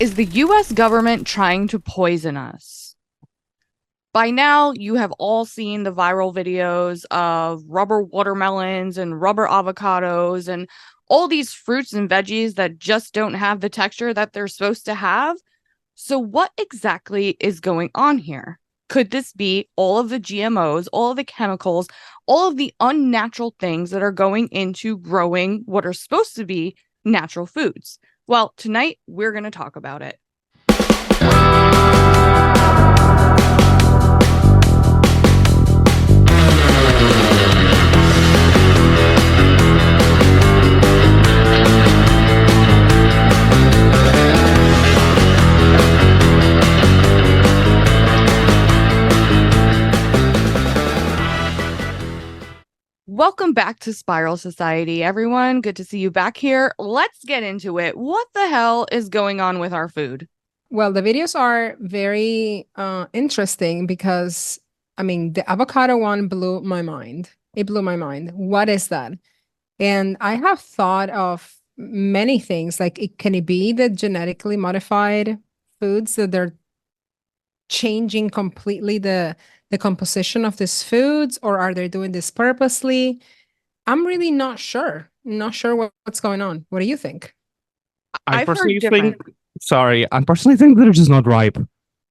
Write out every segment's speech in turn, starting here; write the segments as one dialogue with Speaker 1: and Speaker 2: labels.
Speaker 1: Is the US government trying to poison us? By now, you have all seen the viral videos of rubber watermelons and rubber avocados and all these fruits and veggies that just don't have the texture that they're supposed to have. So, what exactly is going on here? Could this be all of the GMOs, all of the chemicals, all of the unnatural things that are going into growing what are supposed to be natural foods? Well, tonight we're going to talk about it. Welcome back to Spiral Society, everyone. Good to see you back here. Let's get into it. What the hell is going on with our food?
Speaker 2: Well, the videos are very interesting because, I mean, the avocado one blew my mind. It blew my mind. What is that? And I have thought of many things. Like, can it be the genetically modified foods that they're changing completely the composition of these foods, or are they doing this purposely? I'm really not sure. Not sure what's going on. What do you think?
Speaker 3: I
Speaker 1: I've heard
Speaker 3: personally
Speaker 1: different.
Speaker 3: think, sorry, I personally think they're just not ripe.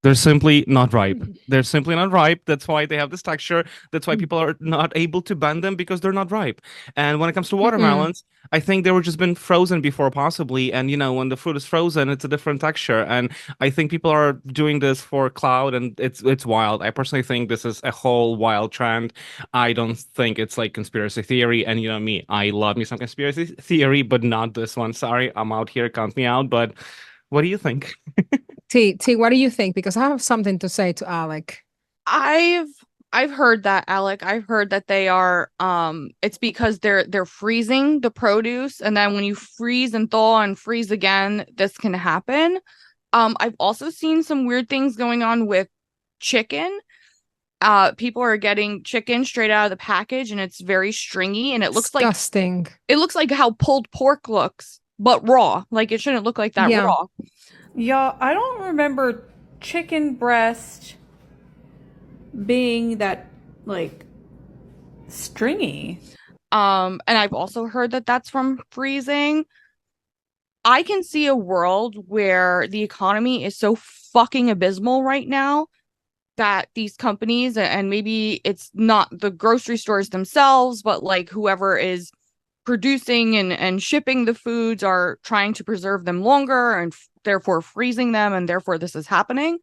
Speaker 3: They're simply not ripe. They're simply not ripe. That's why they have this texture. That's why people are not able to bend them because they're not ripe. And when it comes to
Speaker 2: Mm-mm.
Speaker 3: watermelons, I think they were just been frozen before, possibly. And when the fruit is frozen, it's a different texture. And I think people are doing this for cloud, and it's wild. I personally think this is a whole wild trend. I don't think it's like conspiracy theory. And you know me, I love me some conspiracy theory, but not this one. Sorry, I'm out here, count me out. But what do you think?
Speaker 2: T, what do you think? Because I have something to say to Alec.
Speaker 1: I've I've heard that, Alec. I've heard that they are it's because they're freezing the produce, and then when you freeze and thaw and freeze again, this can happen. I've also seen some weird things going on with chicken. People are getting chicken straight out of the package and it's very stringy and
Speaker 2: Disgusting.
Speaker 1: it looks like how pulled pork looks, but raw. Like it shouldn't look like that
Speaker 2: Yeah.
Speaker 1: raw.
Speaker 4: Yeah, I don't remember chicken breast being that like stringy.
Speaker 1: And I've also heard that that's from freezing. I can see a world where the economy is so fucking abysmal right now that these companies, and maybe it's not the grocery stores themselves, but like whoever is producing and shipping the foods are trying to preserve them longer and therefore freezing them, and therefore this is happening.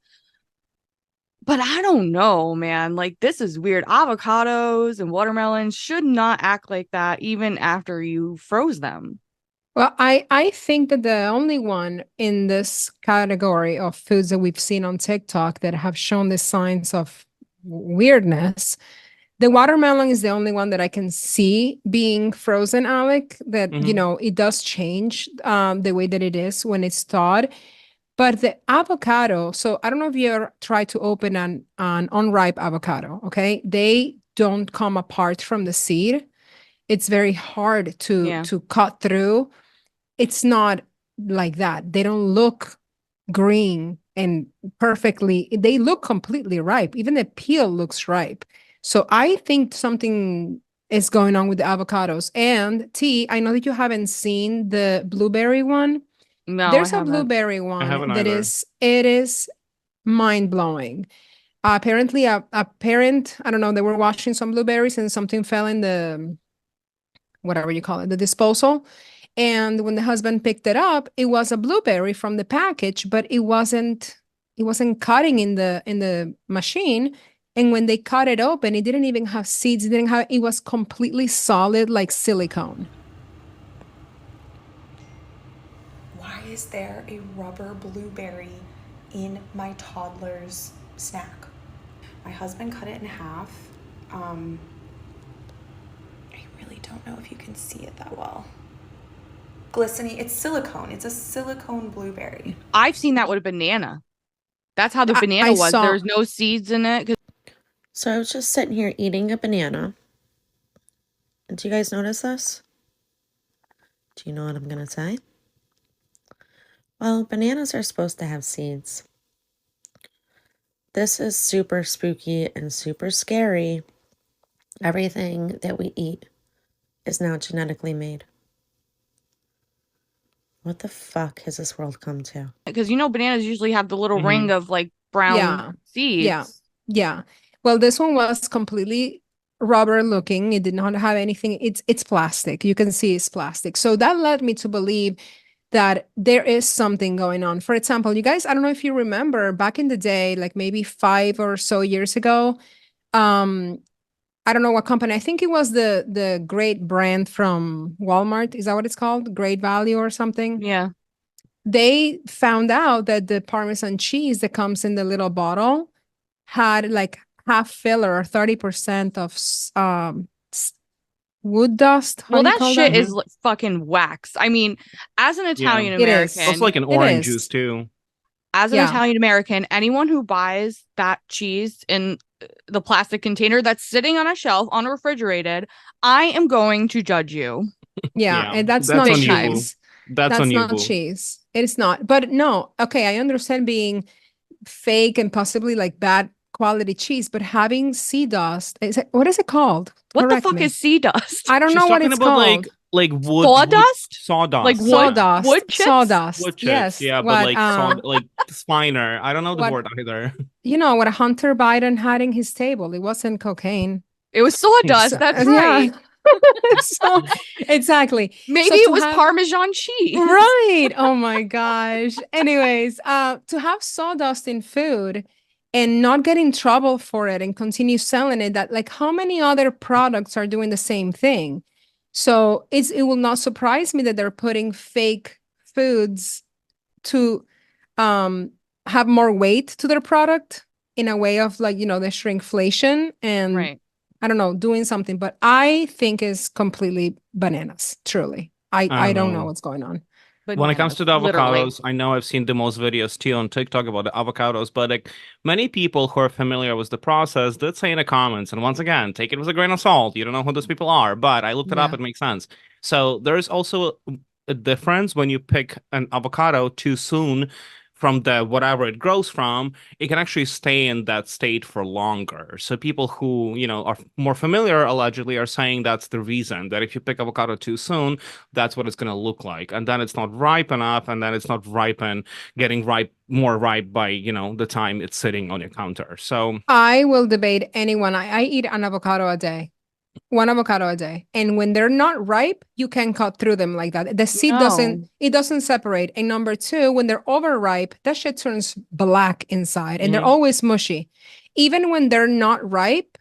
Speaker 1: But I don't know, man. Like, this is weird. Avocados and watermelons should not act like that even after you froze them.
Speaker 2: Well, I think that the only one in this category of foods that we've seen on TikTok that have shown the signs of weirdness, the watermelon is the only one that I can see being frozen, Alec, that,
Speaker 3: Hmm.
Speaker 2: it does change the way that it is when it's thawed. But the avocado, so I don't know if you ever tried to open an unripe avocado, okay? They don't come apart from the seed. It's very hard to
Speaker 1: Yeah.
Speaker 2: to cut through. It's not like that. They don't look green and perfectly, they look completely ripe. Even the peel looks ripe. So I think something is going on with the avocados. And T, I know that you haven't seen the blueberry one.
Speaker 1: No, I
Speaker 2: There's a
Speaker 1: haven't.
Speaker 2: blueberry
Speaker 3: I
Speaker 2: one
Speaker 3: haven't
Speaker 2: that
Speaker 3: either.
Speaker 2: it is mind blowing. Apparently, a parent, I don't know, they were washing some blueberries and something fell in the whatever you call it, the disposal. And when the husband picked it up, it was a blueberry from the package, but it wasn't cutting in the machine. And when they cut it open, it didn't even have seeds. It was completely solid like silicone.
Speaker 5: Why is there a rubber blueberry in my toddler's snack? My husband cut it in half. I really don't know if you can see it that well. Glistening, it's silicone. It's a silicone blueberry.
Speaker 1: I've seen that with a banana. That's how the
Speaker 2: I,
Speaker 1: banana
Speaker 2: I
Speaker 1: was.
Speaker 2: saw
Speaker 1: There's no seeds in it.
Speaker 6: So I was just sitting here eating a banana. And do you guys notice this? Do you know what I'm going to say? Well, bananas are supposed to have seeds. This is super spooky and super scary. Everything that we eat is now genetically made. What the fuck has this world come to?
Speaker 1: Because bananas usually have the little ring of like brown
Speaker 2: Yeah.
Speaker 1: seeds.
Speaker 2: Yeah. Well, this one was completely rubber looking. It did not have anything. It's plastic. You can see it's plastic. So that led me to believe that there is something going on. For example, you guys, I don't know if you remember back in the day, like maybe 5 or so years ago, I don't know what company. I think it was the Great brand from Walmart. Is that what it's called? Great Value or something?
Speaker 1: Yeah.
Speaker 2: They found out that the Parmesan cheese that comes in the little bottle had like half filler or 30% of wood dust. How
Speaker 1: Well,
Speaker 2: do you
Speaker 1: that
Speaker 2: call
Speaker 1: shit
Speaker 2: that?
Speaker 1: is fucking wax. I mean, as an Italian
Speaker 2: It is.
Speaker 3: It's also
Speaker 1: American,
Speaker 3: like an
Speaker 2: It
Speaker 3: orange
Speaker 2: is.
Speaker 3: juice too.
Speaker 1: as an
Speaker 2: Yeah.
Speaker 1: Italian American, anyone who buys that cheese in the plastic container that's sitting on a shelf on a refrigerated, I am going to judge you.
Speaker 2: Yeah,
Speaker 3: Yeah,
Speaker 2: and that's
Speaker 3: that's
Speaker 2: not
Speaker 1: on you, boo.
Speaker 2: cheese.
Speaker 3: That's on you,
Speaker 2: not
Speaker 3: boo.
Speaker 2: cheese. It is not. But no, okay, I understand being fake and possibly like bad quality cheese, but having sea dust, what is it called?
Speaker 1: What
Speaker 2: Correct
Speaker 1: the fuck
Speaker 2: me.
Speaker 1: is sea dust?
Speaker 2: I don't
Speaker 3: She's
Speaker 2: know what
Speaker 3: talking
Speaker 2: it's
Speaker 3: about
Speaker 2: called.
Speaker 3: like wood
Speaker 1: Sawdust?
Speaker 3: sawdust,
Speaker 1: Like wood-
Speaker 2: Sawdust.
Speaker 1: wood chips?
Speaker 2: Sawdust.
Speaker 3: wood chips.
Speaker 2: Yes.
Speaker 3: Yeah,
Speaker 2: what,
Speaker 3: but like like finer. I don't know the
Speaker 2: what-
Speaker 3: word either.
Speaker 2: you know what Hunter Biden had in his table. It wasn't cocaine.
Speaker 1: It was sawdust.
Speaker 2: So-
Speaker 1: That's
Speaker 2: yeah.
Speaker 1: right.
Speaker 2: So exactly.
Speaker 1: Maybe
Speaker 2: So
Speaker 1: it
Speaker 2: to
Speaker 1: was
Speaker 2: have-
Speaker 1: Parmesan cheese.
Speaker 2: Right. Oh my gosh. Anyways, to have sawdust in food and not get in trouble for it and continue selling it, that like how many other products are doing the same thing? So it will not surprise me that they're putting fake foods to have more weight to their product in a way of like, the shrinkflation and
Speaker 1: Right.
Speaker 2: I don't know, doing something, but I think is completely bananas, truly. I don't know
Speaker 3: know.
Speaker 2: what's going on.
Speaker 1: But
Speaker 3: When it comes to the
Speaker 1: literally.
Speaker 3: avocados, I know I've seen the most videos too on TikTok about the avocados, but like many people who are familiar with the process did say in the comments, and once again, take it with a grain of salt. You don't know who those people are, but I looked it up,
Speaker 2: Yeah.
Speaker 3: it makes sense. So there's also a difference when you pick an avocado too soon from the whatever it grows from, it can actually stay in that state for longer. So people who, are more familiar allegedly are saying that's the reason, that if you pick avocado too soon, that's what it's going to look like. And then it's not ripe enough, and then it's not getting more ripe by, the time it's sitting on your counter. So
Speaker 2: I will debate anyone. I eat an avocado a day. One avocado a day. And when they're not ripe, you can cut through them like that. The seed doesn't separate. And number two, when they're overripe, that shit turns black inside and they're always mushy. Even when they're not ripe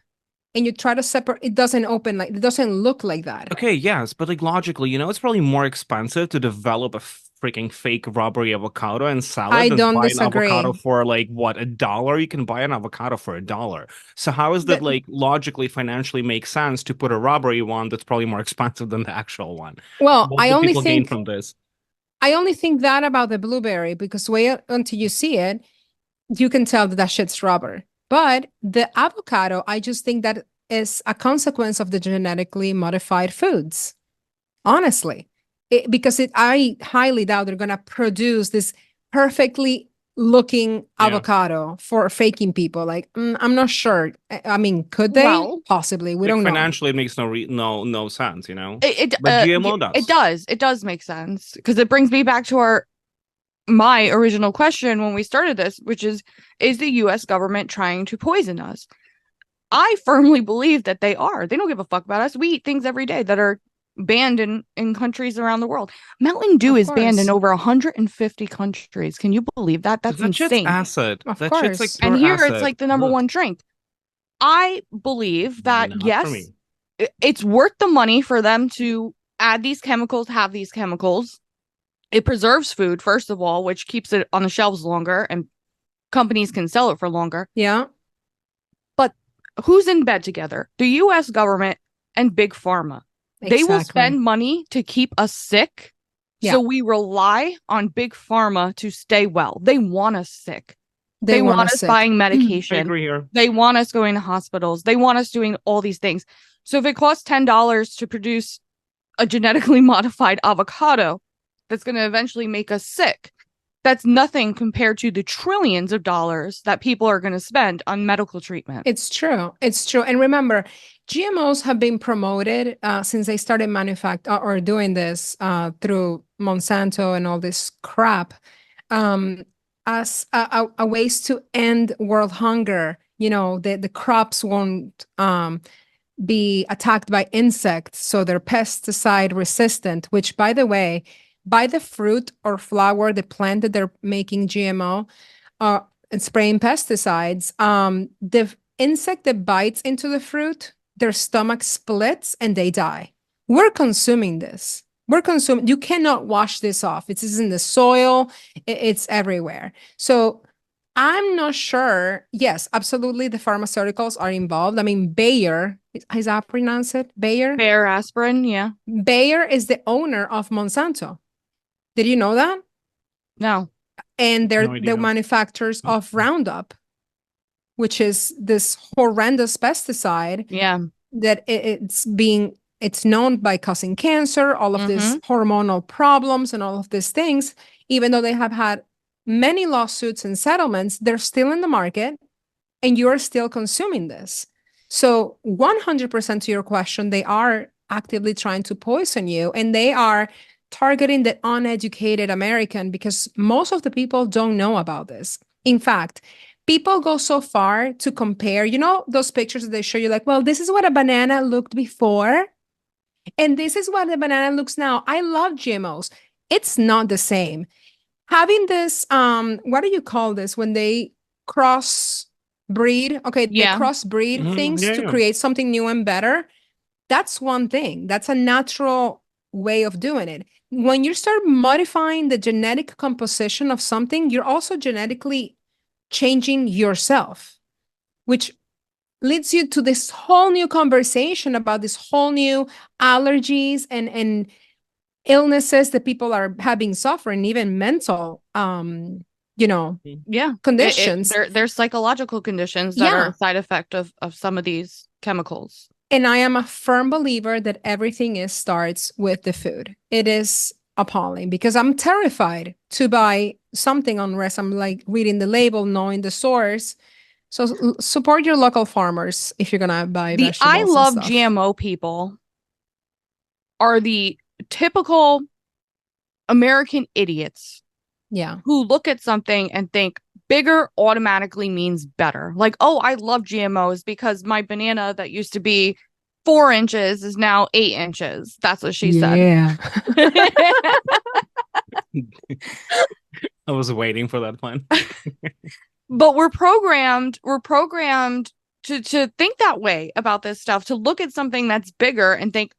Speaker 2: and you try to separate, it doesn't open it doesn't look like that.
Speaker 3: okay, yes, but like logically, it's probably more expensive to develop a freaking fake rubbery avocado and sell it
Speaker 2: I
Speaker 3: than
Speaker 2: don't
Speaker 3: buy
Speaker 2: disagree.
Speaker 3: an avocado for like what, $1? You can buy an avocado for $1. So how is that like logically financially make sense to put a rubbery one that's probably more expensive than the actual one?
Speaker 2: Well,
Speaker 3: What
Speaker 2: I
Speaker 3: do
Speaker 2: only
Speaker 3: people gain
Speaker 2: think
Speaker 3: from this?
Speaker 2: I only think that about the blueberry because wait until you see it, you can tell that shit's rubber. But the avocado, I just think that is a consequence of the genetically modified foods. Honestly, because I highly doubt they're gonna produce this perfectly looking avocado for faking people. Like, I'm not sure. I mean, could they?
Speaker 1: Well,
Speaker 2: possibly. We
Speaker 3: Like,
Speaker 2: don't know.
Speaker 3: financially, it makes no sense,
Speaker 1: But
Speaker 3: GMO does.
Speaker 1: It does make sense because it brings me back to my original question when we started this, which is the US government trying to poison us? I firmly believe that they are. They don't give a fuck about us. We eat things every day that are banned in countries around the world. Mountain Dew
Speaker 2: Of
Speaker 1: is banned in
Speaker 2: course.
Speaker 1: over 150 countries. Can you believe that? That's
Speaker 3: That shit's
Speaker 1: insane.
Speaker 3: acid.
Speaker 2: Of
Speaker 3: That shit's like
Speaker 2: course.
Speaker 3: pure
Speaker 1: And here
Speaker 3: acid.
Speaker 1: it's like the number
Speaker 3: Ugh.
Speaker 1: one drink. I believe that
Speaker 3: Not for
Speaker 1: yes,
Speaker 3: me.
Speaker 1: it's worth the money for them to add these chemicals, have these chemicals. It preserves food, first of all, which keeps it on the shelves longer and companies can sell it for longer.
Speaker 2: Yeah.
Speaker 1: But who's in bed together? The US government and Big Pharma. They will
Speaker 2: Exactly.
Speaker 1: spend money to keep us sick.
Speaker 2: Yeah.
Speaker 1: So we rely on Big Pharma to stay well. They want us sick. They want us
Speaker 2: sick.
Speaker 1: buying
Speaker 3: I
Speaker 1: medication.
Speaker 3: agree here.
Speaker 1: They want us going to hospitals. They want us doing all these things. So if it costs $10 to produce a genetically modified avocado that's going to eventually make us sick, that's nothing compared to the trillions of dollars that people are going to spend on medical treatment.
Speaker 2: It's true. It's true. And remember, GMOs have been promoted since they started or doing this through Monsanto and all this crap as a ways to end world hunger. You know, the crops won't be attacked by insects, so they're pesticide resistant, which, by the way, by the fruit or flower, the plant that they're making GMO and spraying pesticides, the insect that bites into the fruit, their stomach splits and they die. We're consuming this. You cannot wash this off. It's in the soil, it's everywhere. So I'm not sure. Yes, absolutely. The pharmaceuticals are involved. I mean, Bayer, is that pronounced it? Bayer?
Speaker 1: Bayer aspirin, yeah.
Speaker 2: Bayer is the owner of Monsanto. Did you know that?
Speaker 1: No.
Speaker 2: And they're
Speaker 3: No idea.
Speaker 2: the manufacturers of Roundup, which is this horrendous pesticide
Speaker 1: Yeah.
Speaker 2: that it's known by causing cancer, all of these hormonal problems and all of these things. Even though they have had many lawsuits and settlements, they're still in the market and you're still consuming this. So 100% to your question, they are actively trying to poison you, and they are targeting the uneducated American because most of the people don't know about this. In fact, people go so far to compare, you know, those pictures that they show you like, well, this is what a banana looked before, and this is what the banana looks now. I love GMOs. It's not the same. Having this, what do you call this when they crossbreed? Okay, they
Speaker 1: Yeah.
Speaker 2: crossbreed things to create something new and better. That's one thing. That's a natural way of doing it. When you start modifying the genetic composition of something, you're also genetically changing yourself, which leads you to this whole new conversation about this whole new allergies and illnesses that people are having suffering, even mental
Speaker 1: Yeah.
Speaker 2: conditions.
Speaker 1: They're psychological conditions that are a side effect of some of these chemicals.
Speaker 2: And I am a firm believer that everything starts with the food. It is appalling because I'm terrified to buy something unless I'm like reading the label, knowing the source. So support your local farmers if you're gonna buy
Speaker 1: The
Speaker 2: vegetables.
Speaker 1: I
Speaker 2: and
Speaker 1: love
Speaker 2: stuff.
Speaker 1: GMO people are the typical American idiots
Speaker 2: Yeah.
Speaker 1: who look at something and think bigger automatically means better. Like, oh, I love GMOs because my banana that used to be 4 inches is now 8 inches. That's what she said.
Speaker 2: Yeah.
Speaker 3: I was waiting for that one.
Speaker 1: But we're programmed to think that way about this stuff, to look at something that's bigger and think,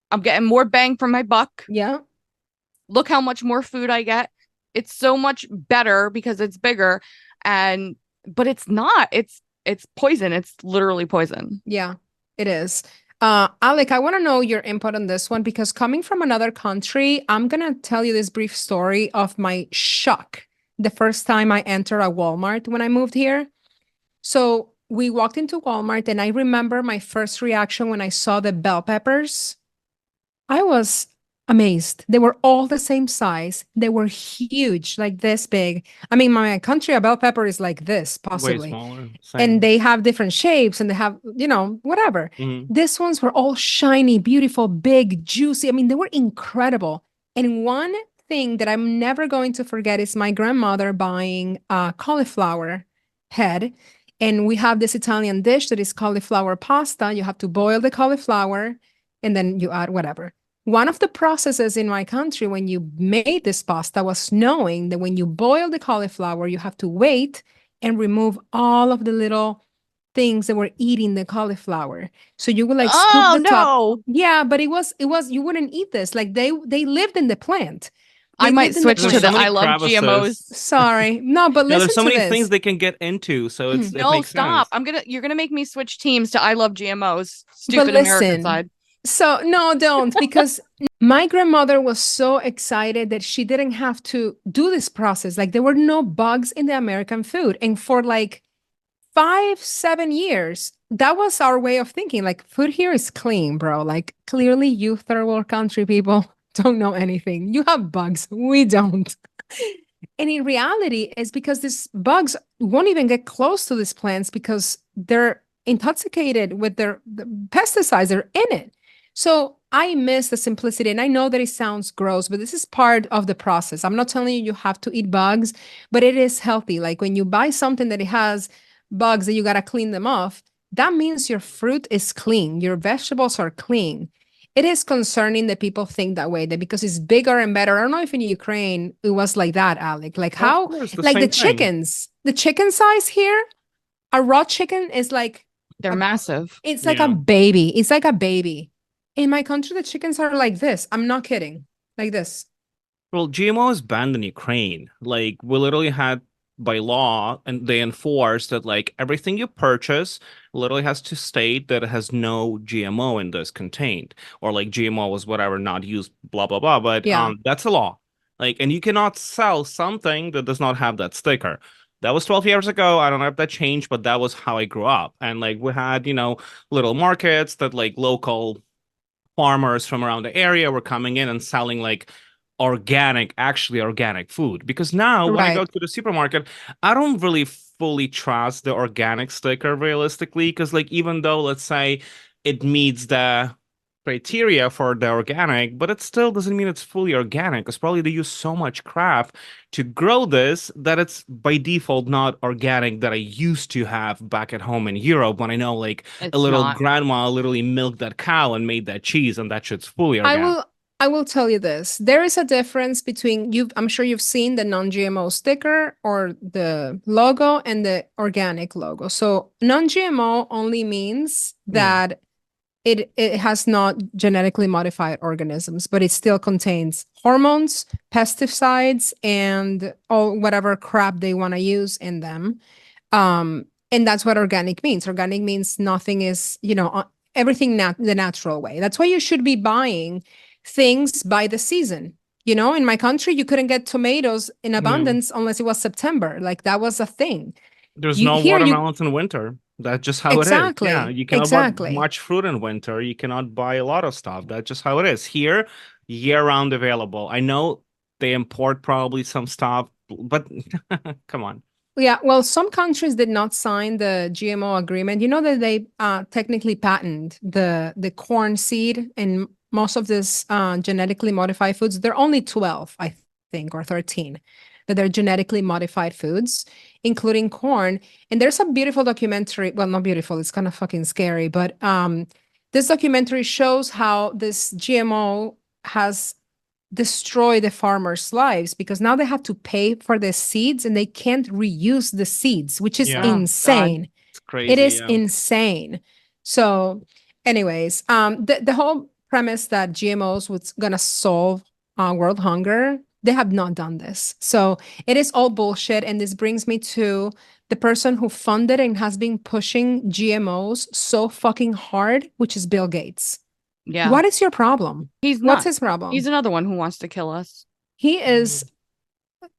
Speaker 1: I'm getting more bang for my buck.
Speaker 2: Yeah.
Speaker 1: Look how much more food I get. It's so much better because it's bigger. But it's not. It's poison. It's literally poison.
Speaker 2: Yeah, it is. Alec, I want to know your input on this one because coming from another country, I'm going to tell you this brief story of my shock the first time I entered a Walmart when I moved here. So we walked into Walmart and I remember my first reaction when I saw the bell peppers. I was amazed. They were all the same size. They were huge, like this big. I mean, my country, a bell pepper is like this, possibly.
Speaker 3: Way smaller.
Speaker 2: And they have different shapes and they have, whatever. These ones were all shiny, beautiful, big, juicy. I mean, they were incredible. And one thing that I'm never going to forget is my grandmother buying a cauliflower head. And we have this Italian dish that is cauliflower pasta. You have to boil the cauliflower and then you add whatever. One of the processes in my country when you made this pasta was knowing that when you boil the cauliflower, you have to wait and remove all of the little things that were eating the cauliflower. So you would like scoop the top. Yeah, but it was you wouldn't eat this. Like they lived in the plant.
Speaker 1: I might switch to the
Speaker 3: so many
Speaker 1: I love
Speaker 3: crevices.
Speaker 1: GMOs.
Speaker 2: Sorry. No, but listen
Speaker 3: there's so
Speaker 2: to
Speaker 3: many
Speaker 2: this.
Speaker 3: things they can get into, so it
Speaker 1: No,
Speaker 3: makes
Speaker 1: stop.
Speaker 3: sense.
Speaker 1: You're gonna make me switch teams to I love GMOs. Stupid
Speaker 2: But
Speaker 1: American
Speaker 2: listen,
Speaker 1: side.
Speaker 2: So no, don't, because my grandmother was so excited that she didn't have to do this process. Like there were no bugs in the American food. And for like 5-7 years, that was our way of thinking. Like food here is clean, bro. Like clearly you third world country people don't know anything. You have bugs. We don't. And in reality, it's because these bugs won't even get close to these plants because they're intoxicated with the pesticides that are in it. So I miss the simplicity. And I know that it sounds gross, but this is part of the process. I'm not telling you you have to eat bugs, but it is healthy. Like when you buy something that it has bugs that you got to clean them off, that means your fruit is clean, your vegetables are clean. It is concerning that people think that way, that because it's bigger and better. I don't know if in Ukraine it was like that, Alec. Like
Speaker 3: Of
Speaker 2: how,
Speaker 3: course, the
Speaker 2: like the
Speaker 3: same thing.
Speaker 2: chickens, the chicken size here, a raw chicken is like,
Speaker 1: They're
Speaker 2: a-
Speaker 1: massive.
Speaker 2: it's like
Speaker 3: Yeah.
Speaker 2: a baby. It's like a baby. In my country, the chickens are like this. I'm not kidding. Like this.
Speaker 3: Well, GMO is banned in Ukraine. Like, we literally had by law, and they enforced that like everything you purchase literally has to state that it has no GMO in this contained, or like GMO was whatever not used, blah blah blah. But
Speaker 2: Yeah.
Speaker 3: that's a law. Like, and you cannot sell something that does not have that sticker. That was 12 years ago. I don't know if that changed, but that was how I grew up. And like we had, little markets that like local farmers from around the area were coming in and selling like actually organic food. Because now when I go
Speaker 2: Right.
Speaker 3: to the supermarket, I don't really fully trust the organic sticker realistically. Because like even though let's say it meets the criteria for the organic, but it still doesn't mean it's fully organic. Because probably they use so much crap to grow this that it's by default not organic that I used to have back at home in Europe when I know like
Speaker 1: It's
Speaker 3: a little
Speaker 1: not.
Speaker 3: grandma literally milked that cow and made that cheese, and that shit's fully
Speaker 2: I
Speaker 3: organic.
Speaker 2: will tell you this. There is a difference between I'm sure you've seen the non-GMO sticker or the logo and the organic logo. So non-GMO only means
Speaker 3: Yeah.
Speaker 2: that it has not genetically modified organisms, but it still contains hormones, pesticides, and all whatever crap they want to use in them. And that's what organic means. Organic means nothing is, everything the natural way. That's why you should be buying things by the season. In my country, you couldn't get tomatoes in abundance unless it was September. Like that was a thing.
Speaker 3: There's
Speaker 2: You
Speaker 3: no
Speaker 2: here you
Speaker 3: watermelons in winter. That's just how it is. Yeah,
Speaker 2: exactly,
Speaker 3: you cannot buy
Speaker 2: exactly.
Speaker 3: much fruit in winter. You cannot buy a lot of stuff. That's just how it is. Here, year-round available. I know they import probably some stuff, but come on.
Speaker 2: Yeah, well, some countries did not sign the GMO agreement. You know that they technically patent the corn seed and most of this genetically modified foods. There are only 12, I think, or 13 that they're genetically modified foods, including corn. And there's a beautiful documentary. Well, not beautiful. It's kind of fucking scary. But this documentary shows how this GMO has destroy the farmers' lives because now they have to pay for the seeds and they can't reuse the seeds, which is
Speaker 3: Yeah.
Speaker 1: Oh, God.
Speaker 2: insane.
Speaker 3: It's crazy.
Speaker 2: It is
Speaker 3: yeah.
Speaker 2: insane. So, anyways, the whole premise that GMOs was gonna solve world hunger, they have not done this. So it is all bullshit. And this brings me to the person who funded and has been pushing GMOs so fucking hard, which is Bill Gates.
Speaker 1: Yeah.
Speaker 2: What is your problem?
Speaker 1: He's
Speaker 2: What's
Speaker 1: not.
Speaker 2: his problem?
Speaker 1: He's another one who wants to kill us.
Speaker 2: He is.
Speaker 1: I've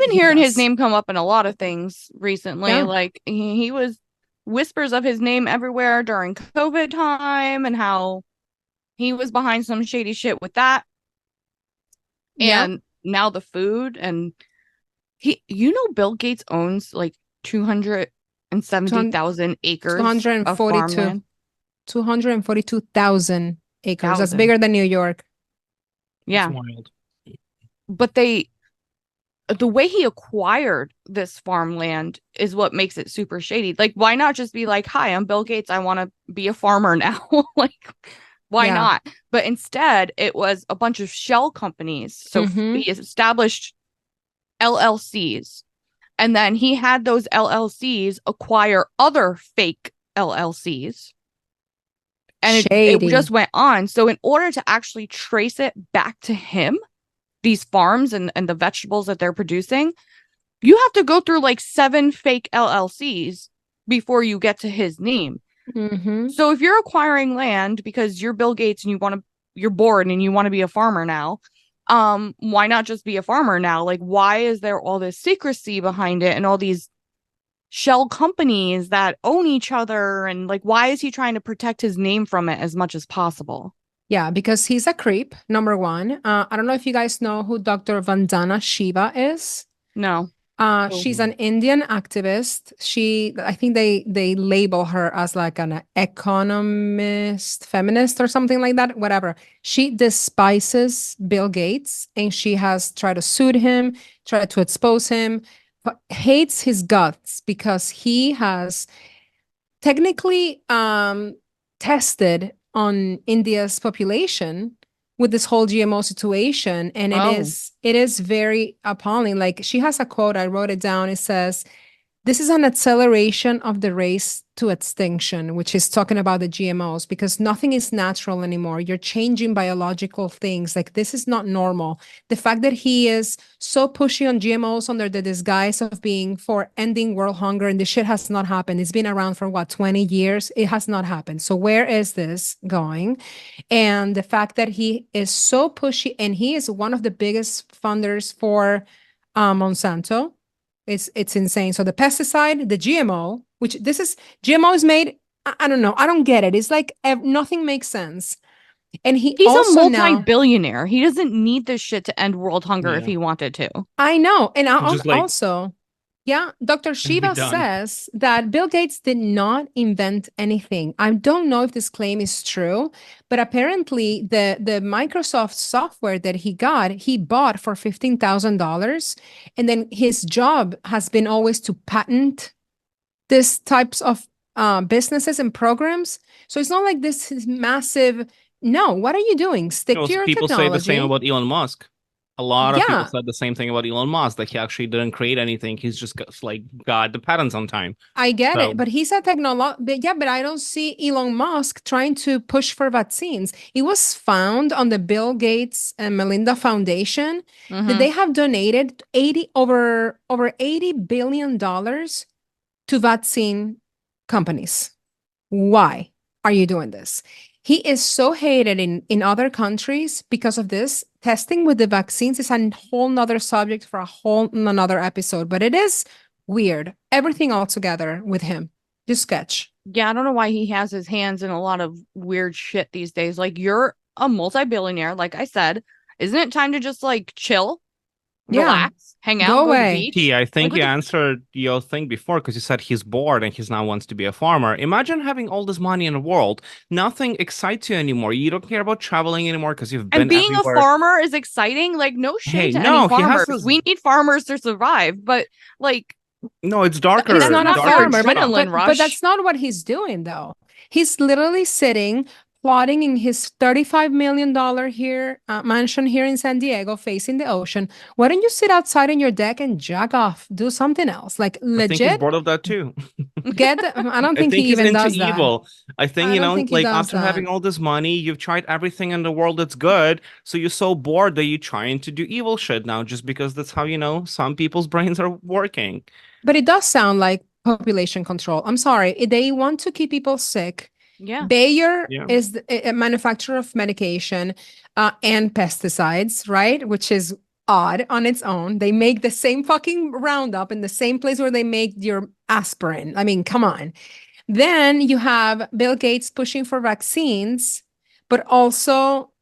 Speaker 1: been
Speaker 2: he
Speaker 1: hearing his
Speaker 2: does.
Speaker 1: name come up in a lot of things recently.
Speaker 2: Yeah.
Speaker 1: Like he was whispers of his name everywhere during COVID time and how he was behind some shady shit with that.
Speaker 2: Yeah.
Speaker 1: And now the food and Bill Gates owns like 270,000 acres of
Speaker 2: 242.
Speaker 1: farmland.
Speaker 2: 242,000 acres. That's
Speaker 1: Thousand.
Speaker 2: bigger than New York.
Speaker 1: Yeah.
Speaker 3: It's wild.
Speaker 1: But the way he acquired this farmland is what makes it super shady. Like, why not just be like, hi, I'm Bill Gates. I want to be a farmer now. Like, why
Speaker 2: Yeah.
Speaker 1: not? But instead, it was a bunch of shell companies. So
Speaker 2: Mhm.
Speaker 1: he established LLCs. And then he had those LLCs acquire other fake LLCs. And it
Speaker 2: Shady.
Speaker 1: just went on. So in order to actually trace it back to him, these farms and the vegetables that they're producing, you have to go through like 7 fake LLCs before you get to his name.
Speaker 2: Mhm.
Speaker 1: So if you're acquiring land because you're Bill Gates and you're bored and you want to be a farmer now, why not just be a farmer now? Like, why is there all this secrecy behind it and all these shell companies that own each other? And like, why is he trying to protect his name from it as much as possible?
Speaker 2: Yeah, because he's a creep, number one. I don't know if you guys know who Dr. Vandana Shiva is.
Speaker 1: No.
Speaker 2: She's an Indian activist. I think they label her as like an economist, feminist, or something like that. Whatever. She despises Bill Gates, and she has tried to sue him, tried to expose him, but hates his guts because he has technically tested on India's population with this whole GMO situation, and
Speaker 1: Oh.
Speaker 2: it is very appalling. Like, she has a quote, I wrote it down. It says, "This is an acceleration of the race to extinction," which is talking about the GMOs, because nothing is natural anymore. You're changing biological things. Like, this is not normal. The fact that he is so pushy on GMOs under the disguise of being for ending world hunger, and this shit has not happened. It's been around for what, 20 years? It has not happened. So where is this going? And the fact that he is so pushy, and he is one of the biggest funders for Monsanto. It's insane. So the pesticide, the GMO, which GMO is made, I don't know. I don't get it. It's like nothing makes sense. And
Speaker 1: He's
Speaker 2: also
Speaker 1: a
Speaker 2: now,
Speaker 1: multi-billionaire. He doesn't need this shit to end world hunger if
Speaker 3: Yeah.
Speaker 1: he wanted to.
Speaker 2: I know. And
Speaker 3: Just like-
Speaker 2: also, yeah, Dr. Shiva
Speaker 3: done.
Speaker 2: says that Bill Gates did not invent anything. I don't know if this claim is true, but apparently the Microsoft software that he bought for $15,000. And then his job has been always to patent these types of businesses and programs. So it's not like this is massive. No, what are you doing? Stick to your
Speaker 3: people
Speaker 2: technology.
Speaker 3: say the same about Elon Musk. A lot of people
Speaker 2: Yeah.
Speaker 3: said the same thing about Elon Musk, that he actually didn't create anything. He's just got the patents on time.
Speaker 2: I get
Speaker 3: So-
Speaker 2: it, but he's a but I don't see Elon Musk trying to push for vaccines. It was found on the Bill Gates and Melinda Foundation that
Speaker 1: Mhm.
Speaker 2: they have donated over $80 billion to vaccine companies. Why are you doing this? He is so hated in other countries because of this. Testing with the vaccines is a whole nother subject for a whole another episode, but it is weird. Everything all together with him. Just sketch.
Speaker 1: Yeah, I don't know why he has his hands in a lot of weird shit these days. Like, you're a multi-billionaire, like I said. Isn't it time to just like chill,
Speaker 2: Yeah.
Speaker 1: relax, hang out,
Speaker 2: Go
Speaker 1: go to
Speaker 2: away.
Speaker 1: the beach?
Speaker 3: T, I think
Speaker 1: what
Speaker 3: you
Speaker 1: the-
Speaker 3: answered your thing before because you said he's bored and he's now wants to be a farmer. Imagine having all this money in the world. Nothing excites you anymore. You don't care about traveling anymore because you've been
Speaker 1: And being
Speaker 3: everywhere.
Speaker 1: a farmer is exciting. Like, no shade
Speaker 3: Hey,
Speaker 1: to
Speaker 3: no,
Speaker 1: any
Speaker 3: he has
Speaker 1: farmers.
Speaker 3: this-
Speaker 1: We need farmers to survive, but like,
Speaker 3: No, it's darker.
Speaker 1: It's
Speaker 2: He's not a
Speaker 1: darker.
Speaker 2: farmer,
Speaker 1: Adrenaline
Speaker 2: but
Speaker 1: rush.
Speaker 2: that's not what he's doing, though. He's literally sitting, plotting in his $35 million mansion here in San Diego, facing the ocean. Why don't you sit outside on your deck and jack off? Do something else, like
Speaker 3: I think he's
Speaker 2: legit.
Speaker 3: bored of that too.
Speaker 2: I don't think he
Speaker 3: he's
Speaker 2: even
Speaker 3: into
Speaker 2: does that.
Speaker 3: evil. I think,
Speaker 2: I
Speaker 3: you
Speaker 2: don't
Speaker 3: know,
Speaker 2: think he
Speaker 3: like
Speaker 2: does
Speaker 3: after having
Speaker 2: that.
Speaker 3: all this money, you've tried everything in the world that's good. So you're so bored that you're trying to do evil shit now just because that's how, you know, some people's brains are working.
Speaker 2: But it does sound like population control. I'm sorry. They want to keep people sick.
Speaker 1: yeah.
Speaker 2: Bayer
Speaker 3: Yeah.
Speaker 2: is a manufacturer of medication and pesticides, right? Which is odd on its own. They make the same fucking Roundup in the same place where they make your aspirin. I mean, come on. Then you have Bill Gates pushing for vaccines, but also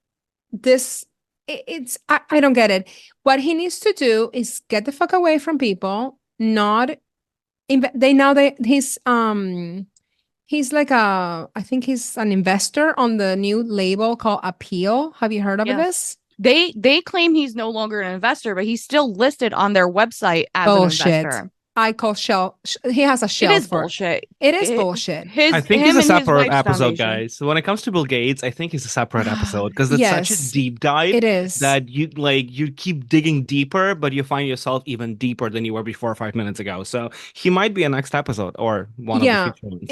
Speaker 2: I don't get it. What he needs to do is get the fuck away from people, not he's like I think he's an investor on the new label called Appeal. Have you heard of
Speaker 1: Yes.
Speaker 2: this?
Speaker 1: They claim he's no longer an investor, but he's still listed on their website as
Speaker 2: Bullshit.
Speaker 1: an investor.
Speaker 2: I call shell. He has a
Speaker 1: It
Speaker 2: shell
Speaker 1: is
Speaker 2: for
Speaker 1: bullshit.
Speaker 2: it is
Speaker 1: It-
Speaker 2: bullshit.
Speaker 3: I think
Speaker 1: him
Speaker 3: it's a
Speaker 1: and his
Speaker 3: separate
Speaker 1: wife's
Speaker 3: episode,
Speaker 1: foundation.
Speaker 3: guys. So when it comes to Bill Gates, I think it's a separate episode because it's such a
Speaker 2: Yes,
Speaker 3: deep dive
Speaker 2: It is.
Speaker 3: that you keep digging deeper, but you find yourself even deeper than you were before 5 minutes ago. So he might be a next episode or one
Speaker 2: Yeah.
Speaker 3: of the future ones.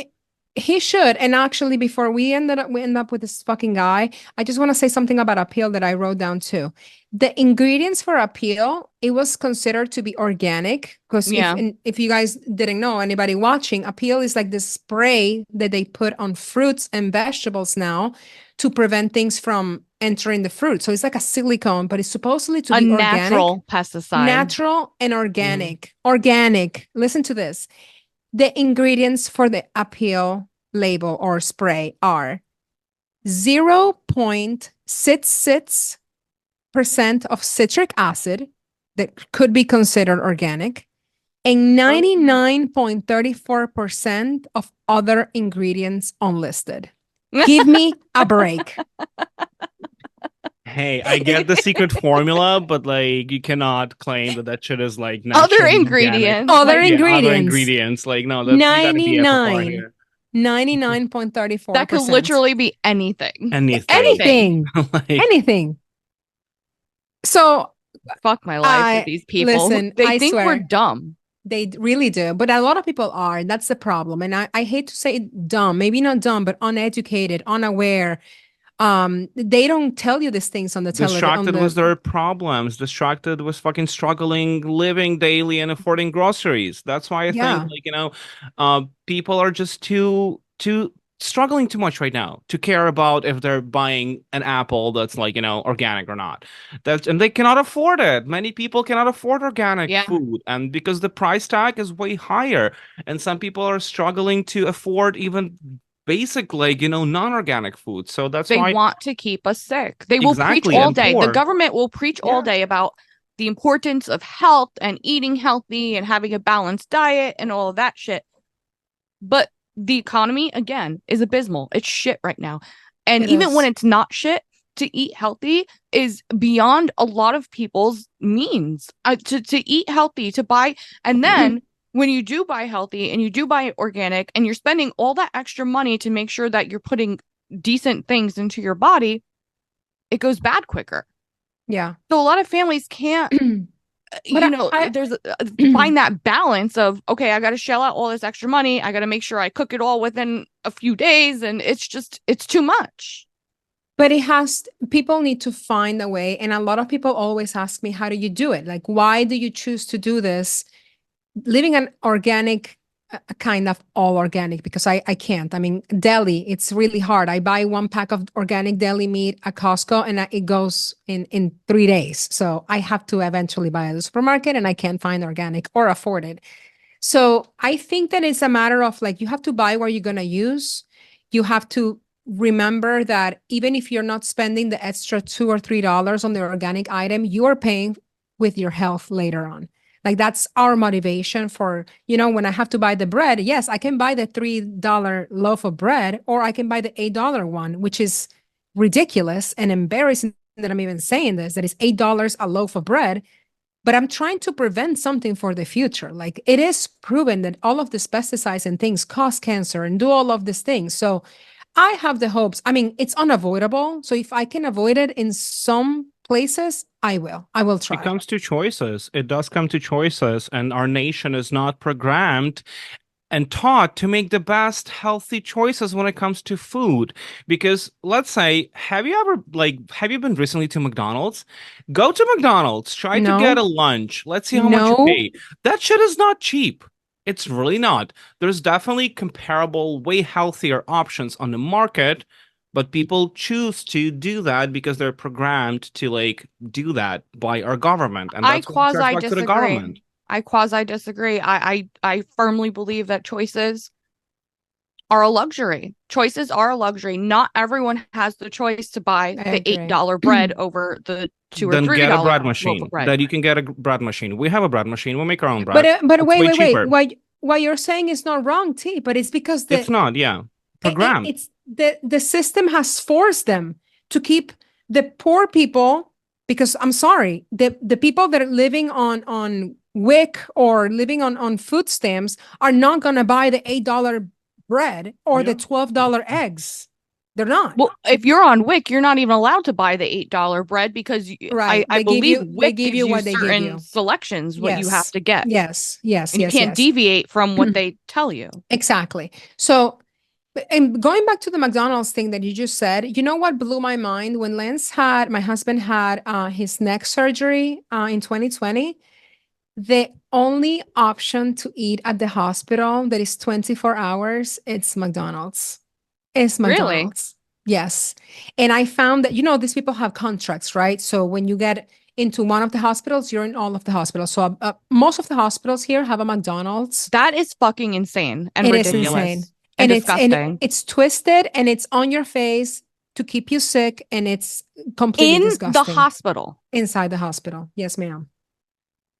Speaker 2: He should. And actually, before we end up with this fucking guy, I just want to say something about Appeal that I wrote down too. The ingredients for Appeal, it was considered to be organic because
Speaker 1: Yeah.
Speaker 2: if you guys didn't know, anybody watching, Appeal is like this spray that they put on fruits and vegetables now to prevent things from entering the fruit. So it's like a silicone, but it's supposedly to
Speaker 1: A
Speaker 2: be organic.
Speaker 1: natural pesticide.
Speaker 2: Natural and organic. Organic. Listen to this. The ingredients for the Appeal label or spray are 0.66% of citric acid that could be considered organic, and 99.34% of other ingredients unlisted. Give me a break.
Speaker 3: Hey, I get the secret formula, but like you cannot claim that that shit is like
Speaker 1: Other
Speaker 3: naturally organic.
Speaker 1: ingredients.
Speaker 2: Other
Speaker 3: Yeah, other
Speaker 2: ingredients.
Speaker 3: ingredients. Like no, that's you gotta be a for
Speaker 2: 99.
Speaker 3: here.
Speaker 2: 99.34%.
Speaker 1: That could literally be anything.
Speaker 3: Anything.
Speaker 2: anything.
Speaker 3: Like,
Speaker 2: Anything. So
Speaker 1: Fuck my life with these people.
Speaker 2: listen,
Speaker 1: They
Speaker 2: I
Speaker 1: think we're
Speaker 2: swear.
Speaker 1: dumb.
Speaker 2: they really do, but a lot of people are. That's the problem. And I hate to say dumb, maybe not dumb, but uneducated, unaware. They don't tell you these things on the television.
Speaker 3: distracted with their problems, distracted with fucking struggling, living daily and affording groceries. That's why I
Speaker 2: Yeah.
Speaker 3: think, like, people are just too struggling too much right now to care about if they're buying an apple that's like, organic or not. And they cannot afford it. Many people cannot afford organic
Speaker 1: Yeah.
Speaker 3: food, and because the price tag is way higher, and some people are struggling to afford even basic, like, non-organic food. So that's
Speaker 1: They
Speaker 3: why
Speaker 1: want to keep us sick. They will
Speaker 3: Exactly,
Speaker 1: preach all
Speaker 3: and
Speaker 1: day. The
Speaker 3: poor.
Speaker 1: government will preach all
Speaker 2: Yeah.
Speaker 1: day about the importance of health and eating healthy and having a balanced diet and all of that shit. But the economy, again, is abysmal. It's shit right now. And
Speaker 2: It
Speaker 1: even when
Speaker 2: is.
Speaker 1: it's not shit, to eat healthy is beyond a lot of people's means. To eat healthy, to buy, and then when you do buy healthy and you do buy organic and you're spending all that extra money to make sure that you're putting decent things into your body, it goes bad quicker.
Speaker 2: Yeah.
Speaker 1: So a lot of families can't,
Speaker 2: But
Speaker 1: there's find that balance of, okay, I got to shell out all this extra money. I got to make sure I cook it all within a few days. And it's too much.
Speaker 2: But people need to find a way. And a lot of people always ask me, how do you do it? Like, why do you choose to do this? Living an organic, kind of all organic, because I can't. I mean, deli, it's really hard. I buy 1 pack of organic deli meat at Costco and it goes in 3 days. So I have to eventually buy at the supermarket and I can't find organic or afford it. So I think that it's a matter of like, you have to buy what you're going to use. You have to remember that even if you're not spending the extra $2 or $3 on the organic item, you are paying with your health later on. Like that's our motivation for, when I have to buy the bread, yes, I can buy the $3 loaf of bread, or I can buy the $8 one, which is ridiculous and embarrassing that I'm even saying this, that is $8 a loaf of bread. But I'm trying to prevent something for the future. Like it is proven that all of these pesticides and things cause cancer and do all of these things. So I have the hopes. I mean, it's unavoidable. So if I can avoid it in some places, I will. I will try.
Speaker 3: It comes to choices. It does come to choices, and our nation is not programmed and taught to make the best healthy choices when it comes to food. Because let's say, have you been recently to McDonald's? Go to McDonald's, try to get a lunch. Let's see how much you
Speaker 2: No.
Speaker 3: pay. That shit is not cheap. It's really not. There's definitely comparable, way healthier options on the market, but people choose to do that because they're programmed to like do that by our government. And
Speaker 1: I
Speaker 3: that's what charges back to the
Speaker 1: quasi-disagree.
Speaker 3: government.
Speaker 1: I quasi-disagree. I firmly believe that choices are a luxury. Choices are a luxury. Not everyone has the choice to buy
Speaker 2: I
Speaker 1: the
Speaker 2: agree.
Speaker 1: $8 bread over the $2 or
Speaker 3: Then
Speaker 1: $3
Speaker 3: get a bread
Speaker 1: loaf
Speaker 3: machine.
Speaker 1: of bread.
Speaker 3: That you can get a bread machine. We have a bread machine. We'll make our own bread.
Speaker 2: But
Speaker 3: It's
Speaker 2: wait,
Speaker 3: way
Speaker 2: wait,
Speaker 3: cheaper.
Speaker 2: wait. What you're saying is not wrong, T, but it's because
Speaker 3: It's not, yeah. Programmed.
Speaker 2: it's the system has forced them to keep the poor people, because I'm sorry, the people that are living on WIC or living on food stamps are not going to buy the $8 bread or the $12 eggs. They're not.
Speaker 1: Well, if you're on WIC, you're not even allowed to buy the $8 bread because
Speaker 2: Right.
Speaker 1: I
Speaker 2: They give
Speaker 1: believe
Speaker 2: you- they
Speaker 1: WIC
Speaker 2: give
Speaker 1: gives
Speaker 2: you
Speaker 1: you
Speaker 2: what they give
Speaker 1: certain
Speaker 2: you.
Speaker 1: selections what you
Speaker 2: Yes.
Speaker 1: have to get.
Speaker 2: Yes, yes,
Speaker 1: And you
Speaker 2: yes,
Speaker 1: can't
Speaker 2: yes.
Speaker 1: deviate from what they tell you.
Speaker 2: Exactly. So, and going back to the McDonald's thing that you just said, you know what blew my mind? When my husband had his neck surgery in 2020, the only option to eat at the hospital that is 24 hours, it's McDonald's. It's
Speaker 1: Really?
Speaker 2: McDonald's. Yes. And I found that, these people have contracts, right? So when you get into one of the hospitals, you're in all of the hospitals. So most of the hospitals here have a McDonald's.
Speaker 1: That is fucking insane and
Speaker 2: It is
Speaker 1: ridiculous.
Speaker 2: insane.
Speaker 1: And
Speaker 2: And
Speaker 1: disgusting.
Speaker 2: it's twisted and it's on your face to keep you sick, and it's completely
Speaker 1: In the
Speaker 2: disgusting.
Speaker 1: hospital.
Speaker 2: Inside the hospital. Yes, ma'am.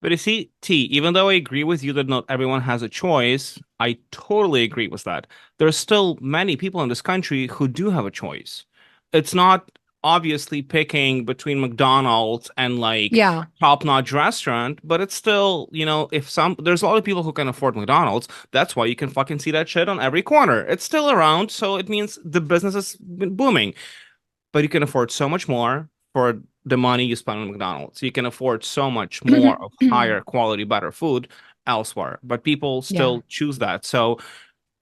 Speaker 3: But you see, T, even though I agree with you that not everyone has a choice, I totally agree with that. There's still many people in this country who do have a choice. It's not obviously picking between McDonald's and like
Speaker 2: Yeah.
Speaker 3: top-notch restaurant, but it's still, if there's a lot of people who can afford McDonald's. That's why you can fucking see that shit on every corner. It's still around, so it means the business is booming. But you can afford so much more for the money you spend on McDonald's. You can afford so much more of higher quality, better food elsewhere. But people still choose that. So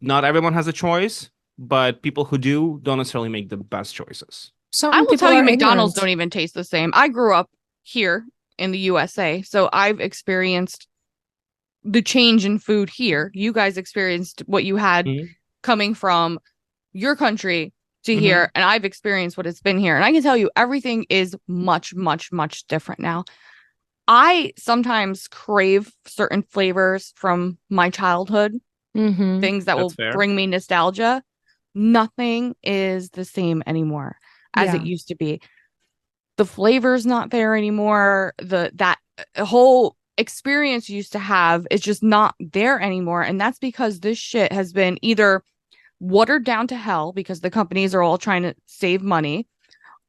Speaker 3: not everyone has a choice, but people who do don't necessarily make the best choices.
Speaker 2: Some
Speaker 1: I will
Speaker 2: people
Speaker 1: tell you,
Speaker 2: are
Speaker 1: McDonald's
Speaker 2: ignorant.
Speaker 1: don't even taste the same. I grew up here in the USA, so I've experienced the change in food here. You guys experienced what you had
Speaker 3: Mhm.
Speaker 1: coming from your country to
Speaker 3: Mhm.
Speaker 1: here, and I've experienced what it's been here. And I can tell you, everything is much, much, much different now. I sometimes crave certain flavors from my childhood,
Speaker 2: Mm-hmm.
Speaker 1: things that will
Speaker 3: That's fair.
Speaker 1: bring me nostalgia. Nothing is the same anymore as it
Speaker 2: Yeah.
Speaker 1: used to be. The flavor's not there anymore. That whole experience you used to have is just not there anymore. And that's because this shit has been either watered down to hell because the companies are all trying to save money,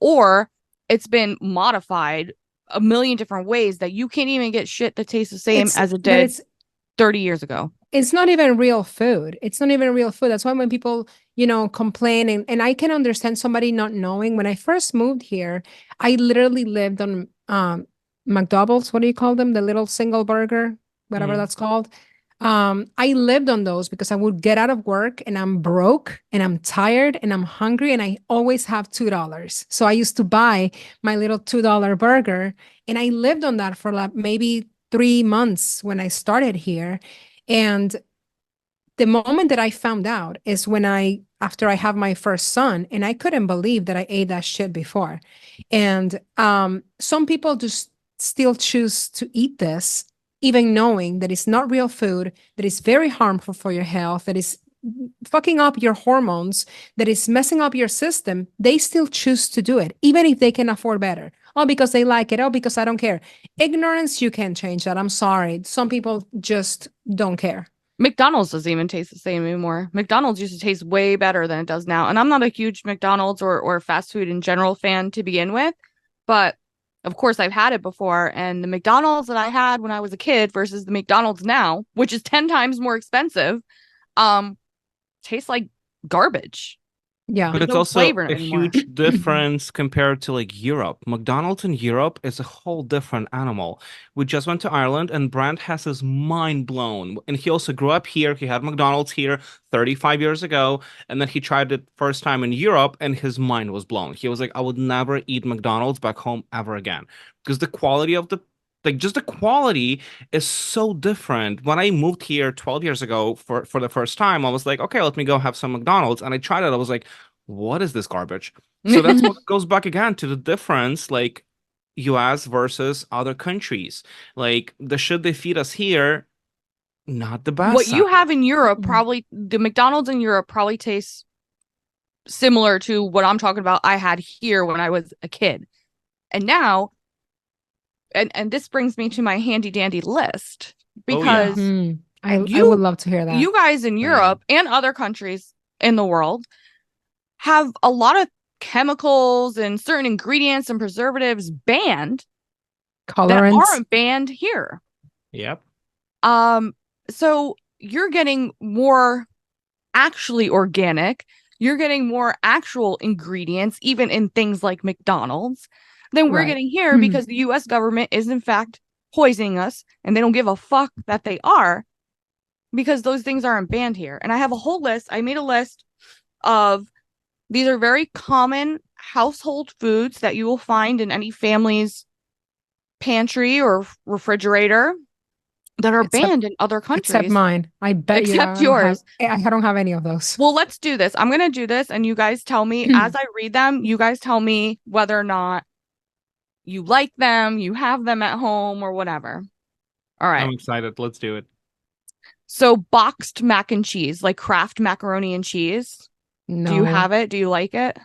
Speaker 1: or it's been modified a million different ways that you can't even get shit that tastes the same as it
Speaker 2: But
Speaker 1: did 30 years ago.
Speaker 2: it's not even real food. It's not even real food. That's why when people, complain, and I can understand somebody not knowing. When I first moved here, I literally lived on McDoubles. What do you call them? The little single burger, whatever
Speaker 3: Mhm.
Speaker 2: that's called. I lived on those because I would get out of work and I'm broke and I'm tired and I'm hungry and I always have $2. So I used to buy my little $2 burger, and I lived on that for like maybe 3 months when I started here. And the moment that I found out is after I have my first son, and I couldn't believe that I ate that shit before. And some people just still choose to eat this, even knowing that it's not real food, that is very harmful for your health, that is fucking up your hormones, that is messing up your system. They still choose to do it, even if they can afford better. Oh, because they like it. Oh, because I don't care. Ignorance, you can't change that. I'm sorry. Some people just don't care.
Speaker 1: McDonald's doesn't even taste the same anymore. McDonald's used to taste way better than it does now. And I'm not a huge McDonald's or fast food in general fan to begin with, but of course I've had it before. And the McDonald's that I had when I was a kid versus the McDonald's now, which is 10 times more expensive, tastes like garbage.
Speaker 2: Yeah.
Speaker 3: But
Speaker 1: There's
Speaker 3: it's
Speaker 1: no
Speaker 3: also
Speaker 1: flavor
Speaker 3: a
Speaker 1: anymore.
Speaker 3: huge difference compared to like Europe. McDonald's in Europe is a whole different animal. We just went to Ireland and Brand has his mind blown. And he also grew up here. He had McDonald's here 35 years ago. And then he tried it first time in Europe and his mind was blown. He was like, I would never eat McDonald's back home ever again. Because the quality of just the quality is so different. When I moved here 12 years ago for the first time, I was like, okay, let me go have some McDonald's. And I tried it. I was like, what is this garbage? So that's what goes back again to the difference, like US versus other countries. Like the shit they feed us here, not the best.
Speaker 1: What you have in Europe,
Speaker 2: Mm.
Speaker 1: probably the McDonald's in Europe probably tastes similar to what I'm talking about I had here when I was a kid. And now, and this brings me to my handy dandy list,
Speaker 3: Oh, yeah.
Speaker 1: because
Speaker 2: Mhm. I
Speaker 1: you
Speaker 2: would love to hear that.
Speaker 1: you guys in Europe and other countries in the world have a lot of chemicals and certain ingredients and preservatives banned that
Speaker 2: Colorants.
Speaker 1: aren't banned here.
Speaker 3: Yep.
Speaker 1: So you're getting more actually organic. You're getting more actual ingredients, even in things like McDonald's, than we're
Speaker 2: Right.
Speaker 1: getting here, because the US government is in fact poisoning us, and they don't give a fuck that they are, because those things aren't banned here. And I have a whole list. I made a list of these are very common household foods that you will find in any family's pantry or refrigerator that are
Speaker 2: Except-
Speaker 1: banned in other countries.
Speaker 2: Except mine. I bet
Speaker 1: Except
Speaker 2: you
Speaker 1: yours.
Speaker 2: I don't have any of those.
Speaker 1: Well, let's do this. I'm going to do this, and you guys tell me as I read them, you guys tell me whether or not you like them, you have them at home, or whatever. All right.
Speaker 3: I'm excited. Let's do it.
Speaker 1: So boxed mac and cheese, like Kraft macaroni and cheese.
Speaker 2: No.
Speaker 1: Do you have it? Do you like it?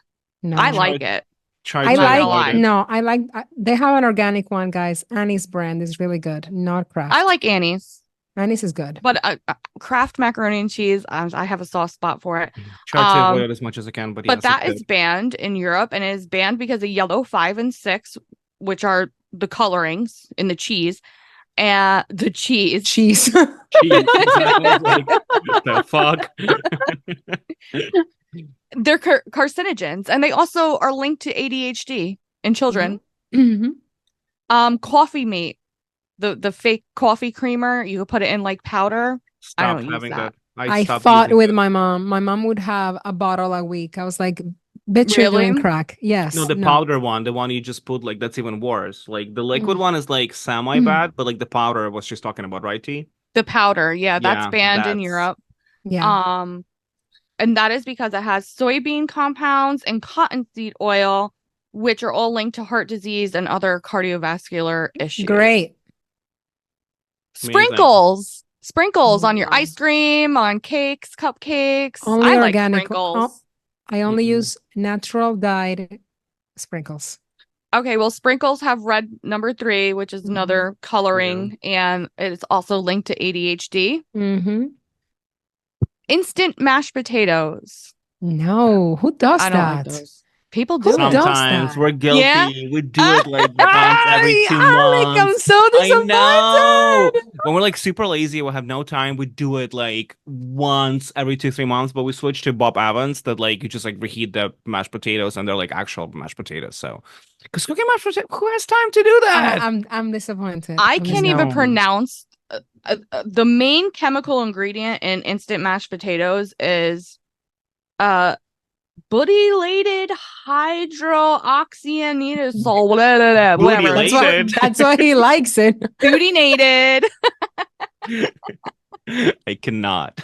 Speaker 2: No.
Speaker 1: I like it.
Speaker 3: Try
Speaker 2: I
Speaker 3: to
Speaker 1: not gonna
Speaker 3: avoid
Speaker 1: lie.
Speaker 3: it.
Speaker 2: no, I like they have an organic one, guys. Annie's brand is really good. Not Kraft.
Speaker 1: I like Annie's,
Speaker 2: Annie's is good.
Speaker 1: but Kraft macaroni and cheese, I have a soft spot for it.
Speaker 3: Try to avoid
Speaker 1: Um,
Speaker 3: it as much as I can, but
Speaker 1: But
Speaker 3: yes,
Speaker 1: that
Speaker 3: it's
Speaker 1: is
Speaker 3: good.
Speaker 1: banned in Europe, and it is banned because of yellow 5 and 6, which are the colorings in the cheese, and the cheese.
Speaker 2: Cheese.
Speaker 3: Jeez, I was like, the fuck?
Speaker 1: They're carcinogens, and they also are linked to ADHD in children.
Speaker 2: Mhm.
Speaker 1: Coffee mate, the fake coffee creamer, you could put it in like powder.
Speaker 3: Stop
Speaker 1: don't use
Speaker 3: having
Speaker 1: that.
Speaker 3: that.
Speaker 2: I
Speaker 3: stopped
Speaker 2: fought
Speaker 3: using
Speaker 2: with
Speaker 3: it.
Speaker 2: my mom. My mom would have a bottle a week. I was like, bitch, you're doing
Speaker 1: Really?
Speaker 2: crack. Yes.
Speaker 3: No, the powder one, the one you just put like that's even worse. Like the liquid
Speaker 2: Mm.
Speaker 3: one is like semi bad, but like the powder was just talking about, right, T?
Speaker 1: The powder, yeah, that's
Speaker 3: Yeah,
Speaker 1: banned in
Speaker 3: that's-
Speaker 1: Europe.
Speaker 2: Yeah.
Speaker 1: And that is because it has soybean compounds and cottonseed oil, which are all linked to heart disease and other cardiovascular issues.
Speaker 2: Great.
Speaker 1: Sprinkles. Sprinkles
Speaker 2: Oh
Speaker 1: on your
Speaker 2: my
Speaker 1: ice cream, on cakes, cupcakes.
Speaker 2: Only
Speaker 1: I like
Speaker 2: organic.
Speaker 1: sprinkles.
Speaker 2: I only
Speaker 3: Mm-mm.
Speaker 2: use natural dyed sprinkles.
Speaker 1: Okay, well, sprinkles have red number 3, which is another coloring, and it's also linked to ADHD.
Speaker 2: Mm-hmm.
Speaker 1: Instant mashed potatoes.
Speaker 2: No, who does
Speaker 1: I don't
Speaker 2: that?
Speaker 1: like those. People
Speaker 2: Who
Speaker 1: do
Speaker 2: does
Speaker 1: it.
Speaker 3: Sometimes
Speaker 2: that?
Speaker 3: we're guilty.
Speaker 1: Yeah?
Speaker 3: We do it like once every 2
Speaker 2: Alec, I'm
Speaker 3: months.
Speaker 2: so
Speaker 3: I
Speaker 2: disappointed.
Speaker 3: know. When we're like super lazy, we have no time. We do it like once every 3 months, but we switch to Bob Evans that like you just like reheat the mashed potatoes and they're like actual mashed potatoes. So, because cooking mashed potatoes, who has time to do that?
Speaker 2: I'm disappointed.
Speaker 1: I
Speaker 2: I'm
Speaker 1: can't even
Speaker 3: No.
Speaker 1: pronounce the main chemical ingredient in instant mashed potatoes is butylated hydroxyaninosol, whatever.
Speaker 2: That's why,
Speaker 3: Butylated.
Speaker 2: that's why he likes it.
Speaker 1: Butynated.
Speaker 3: I cannot.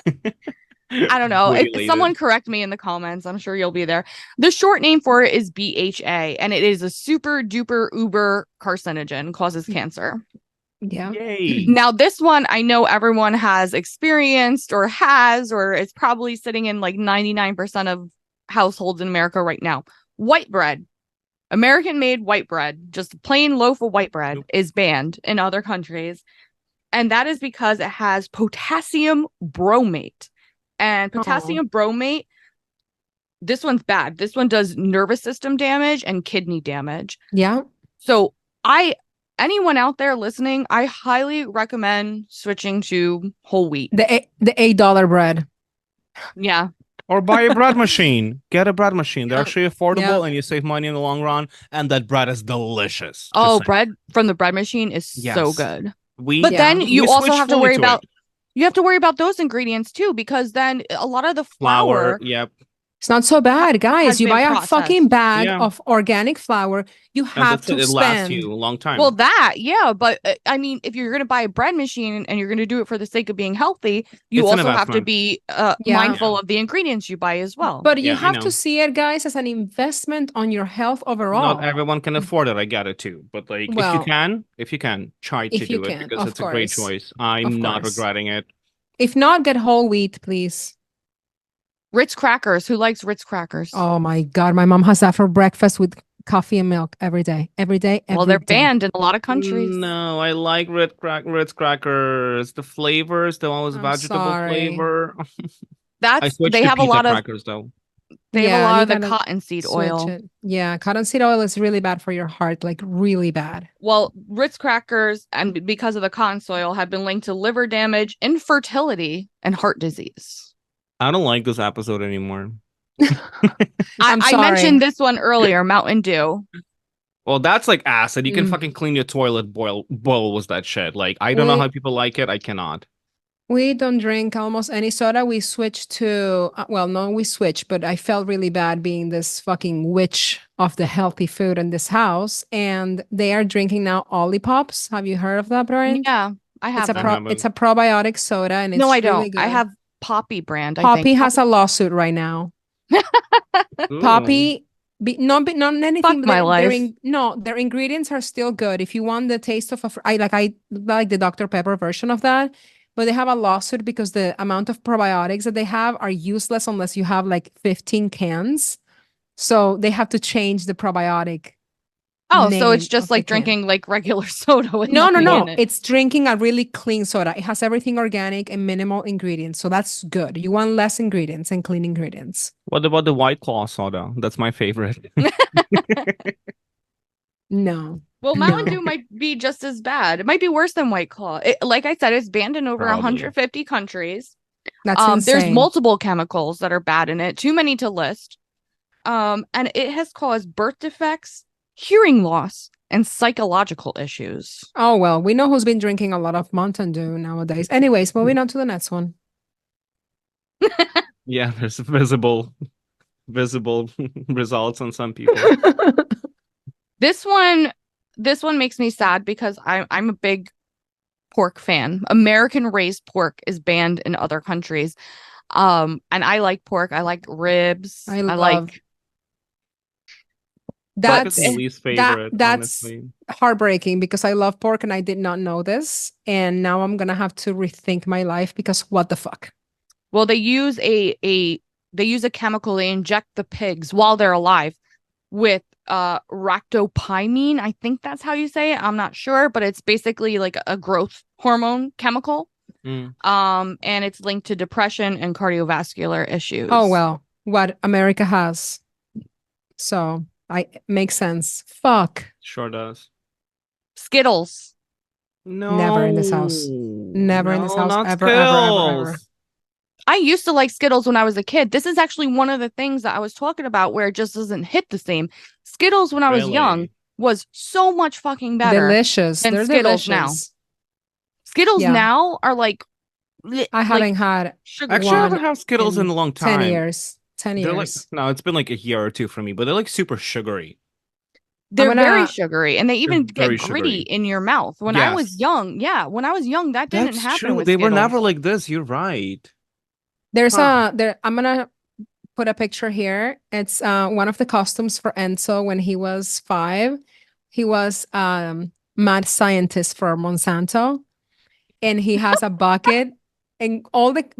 Speaker 1: I don't know.
Speaker 3: Butylated.
Speaker 1: Someone correct me in the comments. I'm sure you'll be there. The short name for it is BHA, and it is a super duper uber carcinogen, causes cancer.
Speaker 2: Yeah.
Speaker 3: Yay.
Speaker 1: Now, this one I know everyone has experienced or it's probably sitting in like 99% of households in America right now. White bread, American made white bread, just a plain loaf of white bread is banned in other countries. And that is because it has potassium bromate. And potassium bromate, this one's bad. This one does nervous system damage and kidney damage.
Speaker 2: Yeah.
Speaker 1: So anyone out there listening, I highly recommend switching to whole wheat.
Speaker 2: The $8 bread.
Speaker 1: Yeah.
Speaker 3: Or buy a bread machine. Get a bread machine. They're
Speaker 2: Yeah.
Speaker 3: actually affordable
Speaker 2: Yeah.
Speaker 3: and you save money in the long run. And that bread is delicious.
Speaker 1: Oh,
Speaker 3: Just saying.
Speaker 1: bread from the bread machine is so
Speaker 3: Yes.
Speaker 1: good.
Speaker 3: We,
Speaker 1: But
Speaker 2: Yeah.
Speaker 1: then
Speaker 3: we
Speaker 1: you also
Speaker 3: switched
Speaker 1: have to
Speaker 3: fully
Speaker 1: worry
Speaker 3: to
Speaker 1: about
Speaker 3: it.
Speaker 1: those ingredients too, because then a lot of the
Speaker 3: Flour.
Speaker 1: flour
Speaker 3: Yep.
Speaker 2: It's not so bad, guys.
Speaker 1: has
Speaker 2: You
Speaker 1: been
Speaker 2: buy a fucking
Speaker 1: processed.
Speaker 2: bag
Speaker 3: Yeah.
Speaker 2: of organic flour. You
Speaker 3: And
Speaker 2: have
Speaker 3: that's
Speaker 2: to
Speaker 3: it. It lasts
Speaker 2: spend.
Speaker 3: you a long time.
Speaker 1: Well, but I mean, if you're going to buy a bread machine and you're going to do it for the sake of being healthy, you
Speaker 3: It's an
Speaker 1: also have to
Speaker 3: investment.
Speaker 1: be
Speaker 2: Yeah.
Speaker 1: mindful of the ingredients you buy as well.
Speaker 2: But you
Speaker 3: Yeah, I
Speaker 2: have
Speaker 3: know.
Speaker 2: to see it, guys, as an investment on your health overall.
Speaker 3: Not everyone can afford it. I get it too. But like,
Speaker 2: Well,
Speaker 3: if you can, try to
Speaker 2: if you
Speaker 3: do it
Speaker 2: can,
Speaker 3: because
Speaker 2: of
Speaker 3: it's a great
Speaker 2: course.
Speaker 3: choice. I'm
Speaker 2: Of
Speaker 3: not
Speaker 2: course.
Speaker 3: regretting it.
Speaker 2: If not, get whole wheat, please.
Speaker 1: Ritz crackers. Who likes Ritz crackers?
Speaker 2: Oh my God. My mom has that for breakfast with coffee and milk every day. Every day.
Speaker 1: well, they're
Speaker 2: every day.
Speaker 1: banned in a lot of countries.
Speaker 3: No, I like Ritz crackers. The flavors, the one with
Speaker 2: I'm
Speaker 3: vegetable
Speaker 2: sorry.
Speaker 3: flavor. I
Speaker 1: That's
Speaker 3: switched
Speaker 1: they
Speaker 3: to
Speaker 1: have a
Speaker 3: pita
Speaker 1: lot of
Speaker 3: crackers though.
Speaker 1: they have
Speaker 2: Yeah,
Speaker 1: a lot
Speaker 2: you
Speaker 1: of the
Speaker 2: gotta
Speaker 1: cottonseed
Speaker 2: Switch
Speaker 1: oil.
Speaker 2: it. Yeah, cottonseed oil is really bad for your heart, like really bad.
Speaker 1: Well, Ritz crackers, and because of the cotton soil, have been linked to liver damage, infertility, and heart disease.
Speaker 3: I don't like this episode anymore.
Speaker 2: I'm
Speaker 1: I
Speaker 2: sorry.
Speaker 1: mentioned this one earlier, Mountain Dew.
Speaker 3: Well, that's like acid. You can
Speaker 2: Mm.
Speaker 3: fucking clean your toilet bowl with that shit. Like, I don't know
Speaker 2: We-
Speaker 3: how people like it. I cannot.
Speaker 2: We don't drink almost any soda. We switched to, well, no, we switched, but I felt really bad being this fucking witch of the healthy food in this house. And they are drinking now Ollipops. Have you heard of that, Brian?
Speaker 1: Yeah, I have.
Speaker 2: It's a
Speaker 1: them.
Speaker 3: haven't.
Speaker 2: it's a probiotic soda, and it's
Speaker 1: No, I
Speaker 2: really
Speaker 1: don't. I
Speaker 2: good.
Speaker 1: have Poppy brand. I
Speaker 2: Poppy
Speaker 1: think.
Speaker 2: has a lawsuit right now.
Speaker 3: Ooh.
Speaker 2: Poppy, not anything.
Speaker 1: Fuck
Speaker 2: but
Speaker 1: my
Speaker 2: their
Speaker 1: life.
Speaker 2: no, their ingredients are still good. If you want the taste of I like the Dr. Pepper version of that, but they have a lawsuit because the amount of probiotics that they have are useless unless you have like 15 cans. So they have to change the probiotic.
Speaker 1: Oh, so it's
Speaker 2: name
Speaker 1: just
Speaker 2: of the
Speaker 1: like
Speaker 2: can.
Speaker 1: drinking like regular soda with
Speaker 2: No, no,
Speaker 1: nothing
Speaker 2: no.
Speaker 1: in it.
Speaker 2: It's drinking a really clean soda. It has everything organic and minimal ingredients. So that's good. You want less ingredients and clean ingredients.
Speaker 3: What about the White Claw soda? That's my favorite.
Speaker 2: No.
Speaker 1: Well, Mountain
Speaker 2: No.
Speaker 1: Dew might be just as bad. It might be worse than White Claw. Like I said, it's banned in over
Speaker 3: Probably.
Speaker 1: 150 countries.
Speaker 2: That's
Speaker 1: There's
Speaker 2: insane.
Speaker 1: multiple chemicals that are bad in it, too many to list. And it has caused birth defects, hearing loss, and psychological issues.
Speaker 2: Oh, well, we know who's been drinking a lot of Mountain Dew nowadays. Anyways, moving on to the next one.
Speaker 3: Yeah, there's visible results on some people.
Speaker 1: This one makes me sad because I'm a big pork fan. American raised pork is banned in other countries. And I like pork. I like ribs.
Speaker 2: I
Speaker 1: I
Speaker 2: love-
Speaker 1: like
Speaker 3: That's
Speaker 2: That's
Speaker 3: my least favorite,
Speaker 2: that's
Speaker 3: honestly.
Speaker 2: heartbreaking because I love pork and I did not know this. And now I'm gonna have to rethink my life because what the fuck?
Speaker 1: well, they use a chemical, they inject the pigs while they're alive with ractopamine. I think that's how you say it. I'm not sure, but it's basically like a growth hormone chemical.
Speaker 3: Mm.
Speaker 1: And it's linked to depression and cardiovascular issues.
Speaker 2: Oh well, what America has. So makes sense. Fuck.
Speaker 3: Sure does.
Speaker 1: Skittles.
Speaker 3: No.
Speaker 2: Never in this house. Never in this house,
Speaker 3: not
Speaker 2: ever, ever, ever,
Speaker 3: Skittles.
Speaker 2: ever.
Speaker 1: I used to like Skittles when I was a kid. This is actually one of the things that I was talking about where it just doesn't hit the same. Skittles when I was young
Speaker 3: Really?
Speaker 1: was so much fucking better.
Speaker 2: Delicious.
Speaker 1: than
Speaker 2: They're
Speaker 1: Skittles now.
Speaker 2: delicious.
Speaker 1: Skittles
Speaker 2: Yeah.
Speaker 1: now are like
Speaker 2: I haven't had
Speaker 1: sugar.
Speaker 3: Actually, I
Speaker 2: one
Speaker 3: haven't had Skittles in a long
Speaker 2: 10
Speaker 3: time.
Speaker 2: years. 10
Speaker 3: They're like,
Speaker 2: years.
Speaker 3: no, it's been like a year or two for me, but they're like super sugary.
Speaker 1: They're
Speaker 2: I'm
Speaker 1: very
Speaker 2: gonna-
Speaker 1: sugary and they even get
Speaker 3: very
Speaker 1: gritty
Speaker 3: sugary.
Speaker 1: in your mouth. When I was
Speaker 3: Yes.
Speaker 1: young, that didn't
Speaker 3: That's
Speaker 1: happen
Speaker 3: true.
Speaker 1: with
Speaker 3: They were
Speaker 1: Skittles.
Speaker 3: never like this. You're right.
Speaker 2: There's
Speaker 3: Huh.
Speaker 2: I'm gonna put a picture here. It's one of the costumes for Enzo when he was 5. He was mad scientist for Monsanto, and he has a bucket and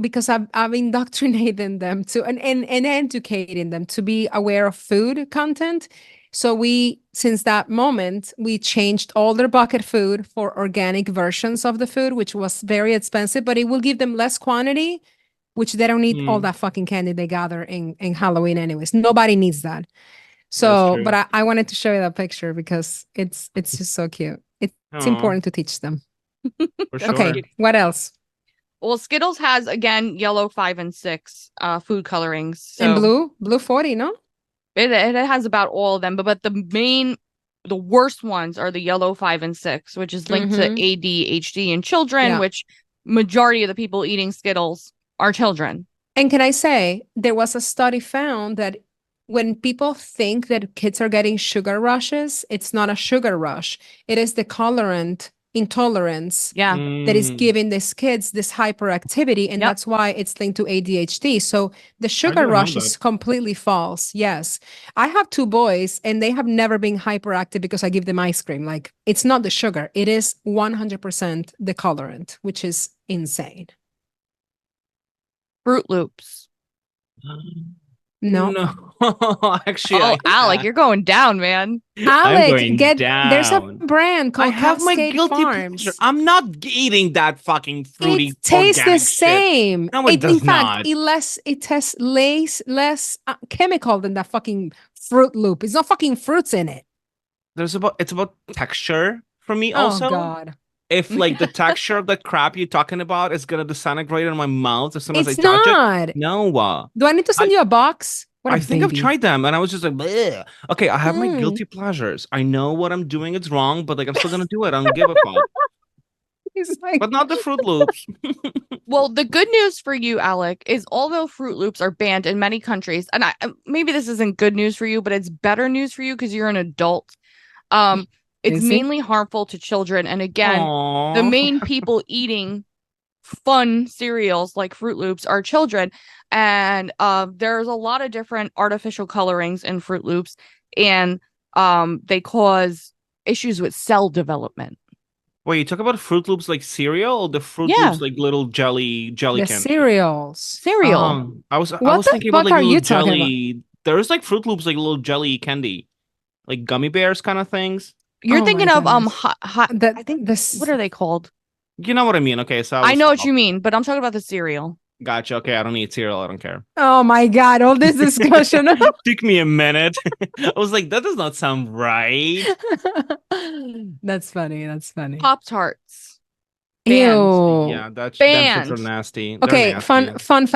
Speaker 2: because I've indoctrinated them to and educating them to be aware of food content. So since that moment, we changed all their bucket food for organic versions of the food, which was very expensive, but it will give them less quantity, which they don't need all
Speaker 3: Mm.
Speaker 2: that fucking candy they gather in Halloween anyways. Nobody needs that. So,
Speaker 3: true.
Speaker 2: but I wanted to show you that picture because it's just so cute. It's
Speaker 3: Aw,
Speaker 2: important to teach them.
Speaker 3: for sure.
Speaker 2: Okay, what else?
Speaker 1: Well, Skittles has again yellow 5 and 6 food colorings. So
Speaker 2: And blue 40, no?
Speaker 1: it has about all of them, but the worst ones are the yellow 5 and 6, which is linked to
Speaker 2: Mhm.
Speaker 1: ADHD in children,
Speaker 2: Yeah.
Speaker 1: which majority of the people eating Skittles are children.
Speaker 2: And can I say, there was a study found that when people think that kids are getting sugar rushes, it's not a sugar rush. It is the colorant intolerance
Speaker 1: Yeah.
Speaker 2: that is
Speaker 3: Mm.
Speaker 2: giving these kids this hyperactivity, and
Speaker 1: Yep.
Speaker 2: that's why it's linked to ADHD. So the sugar
Speaker 3: didn't know
Speaker 2: rush is
Speaker 3: that.
Speaker 2: completely false. Yes. I have 2 boys and they have never been hyperactive because I give them ice cream. Like, it's not the sugar. It is 100% the colorant, which is insane.
Speaker 1: Fruit Loops.
Speaker 2: No.
Speaker 3: Actually,
Speaker 1: Oh, Alec, you're going down, man.
Speaker 2: Alec,
Speaker 3: going
Speaker 2: there's a
Speaker 3: down.
Speaker 2: brand
Speaker 3: I
Speaker 2: called
Speaker 3: have my
Speaker 2: Cascade
Speaker 3: guilty
Speaker 2: Farms.
Speaker 3: pleasure. I'm not eating that fucking fruity
Speaker 2: It tastes the
Speaker 3: organic shit.
Speaker 2: same.
Speaker 3: No, it
Speaker 2: in
Speaker 3: does
Speaker 2: fact,
Speaker 3: not.
Speaker 2: it tastes less chemical than that fucking Fruit Loop. It's not fucking fruits in it.
Speaker 3: It's about texture for me
Speaker 2: Oh
Speaker 3: also.
Speaker 2: God.
Speaker 3: If like the texture of the crap you're talking about is gonna disintegrate in my mouth as soon as
Speaker 2: It's
Speaker 3: I touch
Speaker 2: not.
Speaker 3: it. No.
Speaker 2: Do I need to send you a box? What a
Speaker 3: I think I've
Speaker 2: baby.
Speaker 3: tried them and I was just like, bleh. Okay, I have my
Speaker 2: Mm.
Speaker 3: guilty pleasures. I know what I'm doing is wrong, but like I'm still gonna do it. I don't give a fuck.
Speaker 2: He's like,
Speaker 3: But not the Fruit Loops.
Speaker 1: Well, the good news for you, Alec, is although Fruit Loops are banned in many countries, and maybe this isn't good news for you, but it's better news for you because you're an adult. It's
Speaker 2: Is it?
Speaker 1: mainly harmful to children, and again, the
Speaker 3: Aw.
Speaker 1: main people eating fun cereals like Fruit Loops are children, and there's a lot of different artificial colorings in Fruit Loops, and they cause issues with cell development.
Speaker 3: Wait, you talk about Fruit Loops like cereal or the Fruit
Speaker 1: Yeah.
Speaker 3: Loops like little jelly
Speaker 2: the
Speaker 3: candy?
Speaker 2: cereals.
Speaker 1: Cereal.
Speaker 3: I was
Speaker 2: What the
Speaker 3: thinking about
Speaker 2: fuck
Speaker 3: like
Speaker 2: are
Speaker 3: little
Speaker 2: you talking about?
Speaker 3: jelly There's like Fruit Loops, like little jelly candy, like gummy bears kind of things.
Speaker 1: You're
Speaker 2: Oh
Speaker 1: thinking
Speaker 2: my
Speaker 1: of
Speaker 2: goodness.
Speaker 1: I think
Speaker 2: this
Speaker 1: what are they called?
Speaker 3: You know what I mean? Okay, so
Speaker 1: I
Speaker 3: was
Speaker 1: know what
Speaker 3: off.
Speaker 1: you mean, but I'm talking about the cereal.
Speaker 3: Gotcha. Okay, I don't eat cereal. I don't care.
Speaker 2: Oh my God, all this discussion.
Speaker 3: Took me a minute. I was like, that does not sound right.
Speaker 2: That's funny. That's funny.
Speaker 1: Pop Tarts. Banned.
Speaker 2: Ew.
Speaker 3: Yeah, them shits are
Speaker 1: Banned.
Speaker 3: nasty. They're
Speaker 2: Okay,
Speaker 3: nasty.
Speaker 2: fun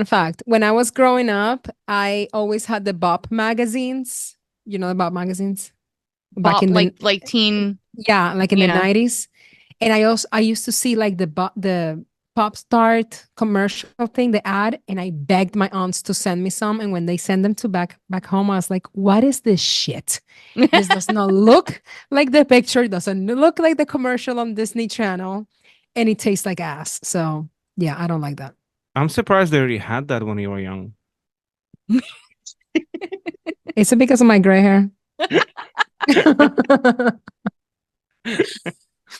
Speaker 2: fact. When I was growing up, I always had the Bop magazines. You know the Bop magazines? Back
Speaker 1: Bop,
Speaker 2: in the
Speaker 1: like teen.
Speaker 2: yeah, like in the
Speaker 1: Yeah.
Speaker 2: 90s. And I used to see like the Pop Tart commercial thing, the ad, and I begged my aunts to send me some. And when they send them to back home, I was like, what is this shit? This does not look like the picture, doesn't look like the commercial on Disney Channel, and it tastes like ass. So yeah, I don't like that.
Speaker 3: I'm surprised they already had that when you were young.
Speaker 2: Is it because of my gray hair?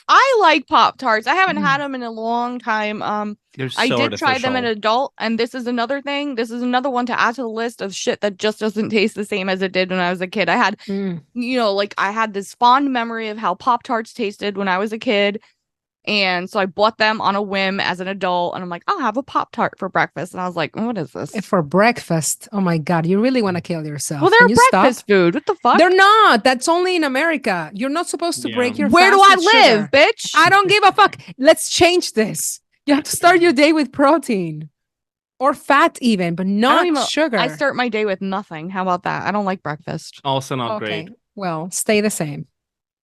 Speaker 1: I like Pop Tarts. I haven't had them in a long time.
Speaker 3: They're so
Speaker 1: I did try them as an
Speaker 3: artificial.
Speaker 1: adult, and this is another thing. This is another one to add to the list of shit that just doesn't taste the same as it did when I was a kid. I had,
Speaker 2: Mm.
Speaker 1: like I had this fond memory of how Pop Tarts tasted when I was a kid. And so I bought them on a whim as an adult, and I'm like, I'll have a Pop Tart for breakfast. And I was like, what is this?
Speaker 2: For breakfast. Oh my God, you really want to kill yourself.
Speaker 1: Well,
Speaker 2: Can
Speaker 1: they're
Speaker 2: you stop?
Speaker 1: breakfast food. What the fuck?
Speaker 2: They're not. That's only in America. You're not supposed to
Speaker 3: Yeah.
Speaker 2: break your
Speaker 1: Where do
Speaker 2: fast
Speaker 1: I
Speaker 2: with
Speaker 1: live,
Speaker 2: sugar.
Speaker 1: bitch?
Speaker 2: I don't give a fuck. Let's change this. You have to start your day with protein or fat even, but not
Speaker 1: even-
Speaker 2: sugar.
Speaker 1: I start my day with nothing. How about that? I don't like breakfast.
Speaker 3: Also not
Speaker 2: Okay.
Speaker 3: great.
Speaker 2: Well, stay the same.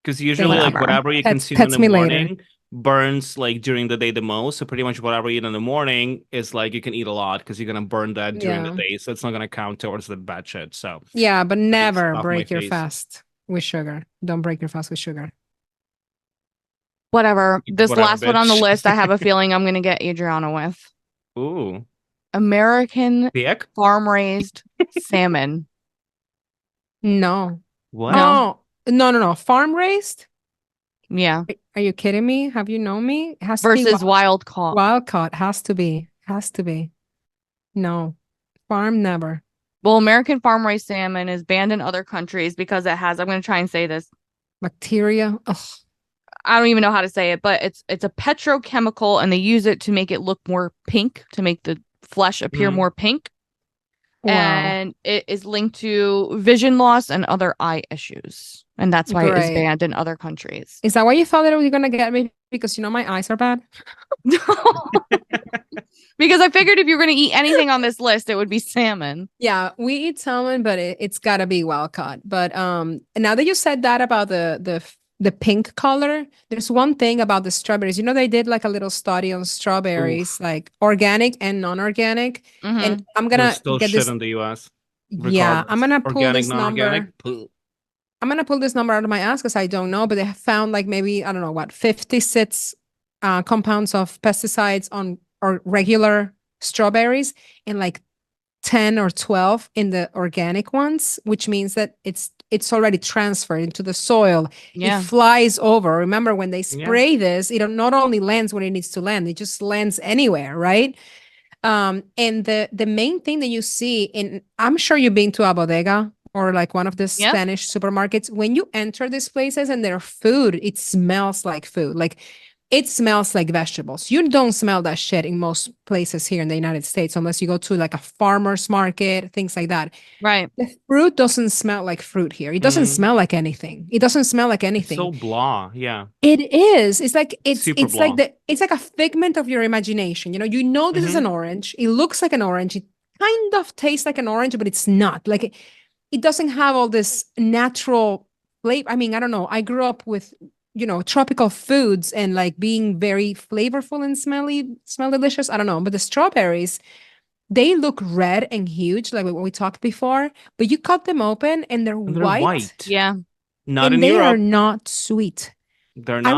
Speaker 3: Because usually like
Speaker 1: Whatever.
Speaker 3: whatever you
Speaker 2: Pets-
Speaker 3: consume
Speaker 2: pets
Speaker 3: in the
Speaker 2: me later.
Speaker 3: morning burns like during the day the most. So pretty much whatever you eat in the morning is like you can eat a lot because you're gonna burn that during the
Speaker 2: Yeah.
Speaker 3: day. So it's not gonna count towards the bad shit. So
Speaker 2: Yeah, but never
Speaker 3: off my
Speaker 2: break your
Speaker 3: face.
Speaker 2: fast with sugar. Don't break your fast with sugar.
Speaker 1: Whatever. This
Speaker 3: Whatever,
Speaker 1: last one on the
Speaker 3: bitch.
Speaker 1: list, I have a feeling I'm gonna get Adriana with.
Speaker 3: ooh.
Speaker 1: American
Speaker 3: Dick?
Speaker 1: farm raised salmon.
Speaker 2: No.
Speaker 3: What?
Speaker 2: Oh, no. Farm raised?
Speaker 1: Yeah.
Speaker 2: Are you kidding me? Have you known me? It has to be
Speaker 1: Versus wild caught.
Speaker 2: wild caught. Has to be. Has to be. No. Farm never.
Speaker 1: Well, American farm raised salmon is banned in other countries because it has, I'm gonna try and say this.
Speaker 2: Bacteria. Ugh.
Speaker 1: I don't even know how to say it, but it's a petrochemical, and they use it to make it look more pink, to make the flesh appear
Speaker 3: Mhm.
Speaker 1: more pink.
Speaker 2: Wow.
Speaker 1: And it is linked to vision loss and other eye issues. And that's why it is
Speaker 2: Great.
Speaker 1: banned in other countries.
Speaker 2: Is that why you thought that it was gonna get me? Because my eyes are bad.
Speaker 1: Because I figured if you were going to eat anything on this list, it would be salmon.
Speaker 2: Yeah, we eat salmon, but it's gotta be wild caught. But now that you said that about the pink color, there's one thing about the strawberries. They did like a little study on strawberries, like organic and non-organic.
Speaker 1: Mhm.
Speaker 2: And I'm
Speaker 3: There's
Speaker 2: gonna
Speaker 3: still
Speaker 2: get
Speaker 3: shit
Speaker 2: this.
Speaker 3: in the US.
Speaker 2: Yeah, I'm gonna pull
Speaker 3: Organic,
Speaker 2: this number.
Speaker 3: non-organic. Puh.
Speaker 2: I'm gonna pull this number out of my ass because I don't know, but they have found like maybe I don't know what 56 compounds of pesticides on or regular strawberries and like 10 or 12 in the organic ones, which means that it's already transferred into the soil.
Speaker 1: Yeah.
Speaker 2: It flies over. Remember when they
Speaker 3: Yeah.
Speaker 2: spray this, it not only lands when it needs to land, it just lands anywhere, right? And the main thing that you see in, I'm sure you've been to a bodega or like one of the
Speaker 1: Yep.
Speaker 2: Spanish supermarkets. When you enter these places and their food, it smells like food. Like it smells like vegetables. You don't smell that shit in most places here in the United States, unless you go to like a farmer's market, things like that.
Speaker 1: Right.
Speaker 2: The fruit doesn't smell like fruit here. It doesn't
Speaker 3: Mhm.
Speaker 2: smell like anything. It doesn't smell like
Speaker 3: It's
Speaker 2: anything.
Speaker 3: so blah. Yeah.
Speaker 2: It is. It's like
Speaker 3: Super
Speaker 2: it's like
Speaker 3: blah.
Speaker 2: it's like a figment of your imagination. This is
Speaker 3: Mhm.
Speaker 2: an orange. It looks like an orange. It kind of tastes like an orange, but it's not. Like it doesn't have all this natural flavor. I mean, I don't know. I grew up with tropical foods and like being very flavorful and smell delicious. I don't know, but the strawberries, they look red and huge, like what we talked before. But you cut them open and they're,
Speaker 3: And they're
Speaker 2: white,
Speaker 3: white.
Speaker 1: Yeah.
Speaker 3: Not
Speaker 2: and
Speaker 3: in
Speaker 2: they are
Speaker 3: Europe.
Speaker 2: not sweet.
Speaker 3: They're
Speaker 2: I
Speaker 3: not.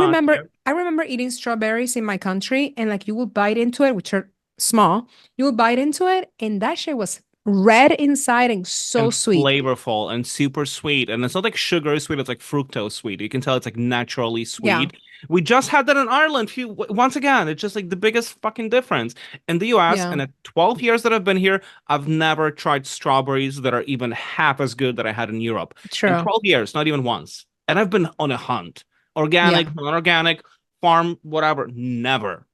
Speaker 2: remember eating strawberries in my country and like you will bite into it, which are small. You will bite into it and that shit was red inside and so
Speaker 3: And
Speaker 2: sweet.
Speaker 3: flavorful and super sweet. And it's not like sugar sweet, it's like fructose sweet. You can tell it's like naturally sweet.
Speaker 2: Yeah.
Speaker 3: We just had that in Ireland. Once again, it's just like the biggest fucking difference. In the US,
Speaker 2: Yeah.
Speaker 3: in the 12 years that I've been here, I've never tried strawberries that are even half as good that I had in Europe. In
Speaker 2: True.
Speaker 3: 12 years, not even once. And I've been on a hunt. Organic,
Speaker 2: Yeah.
Speaker 3: non-organic, farm, whatever. Never.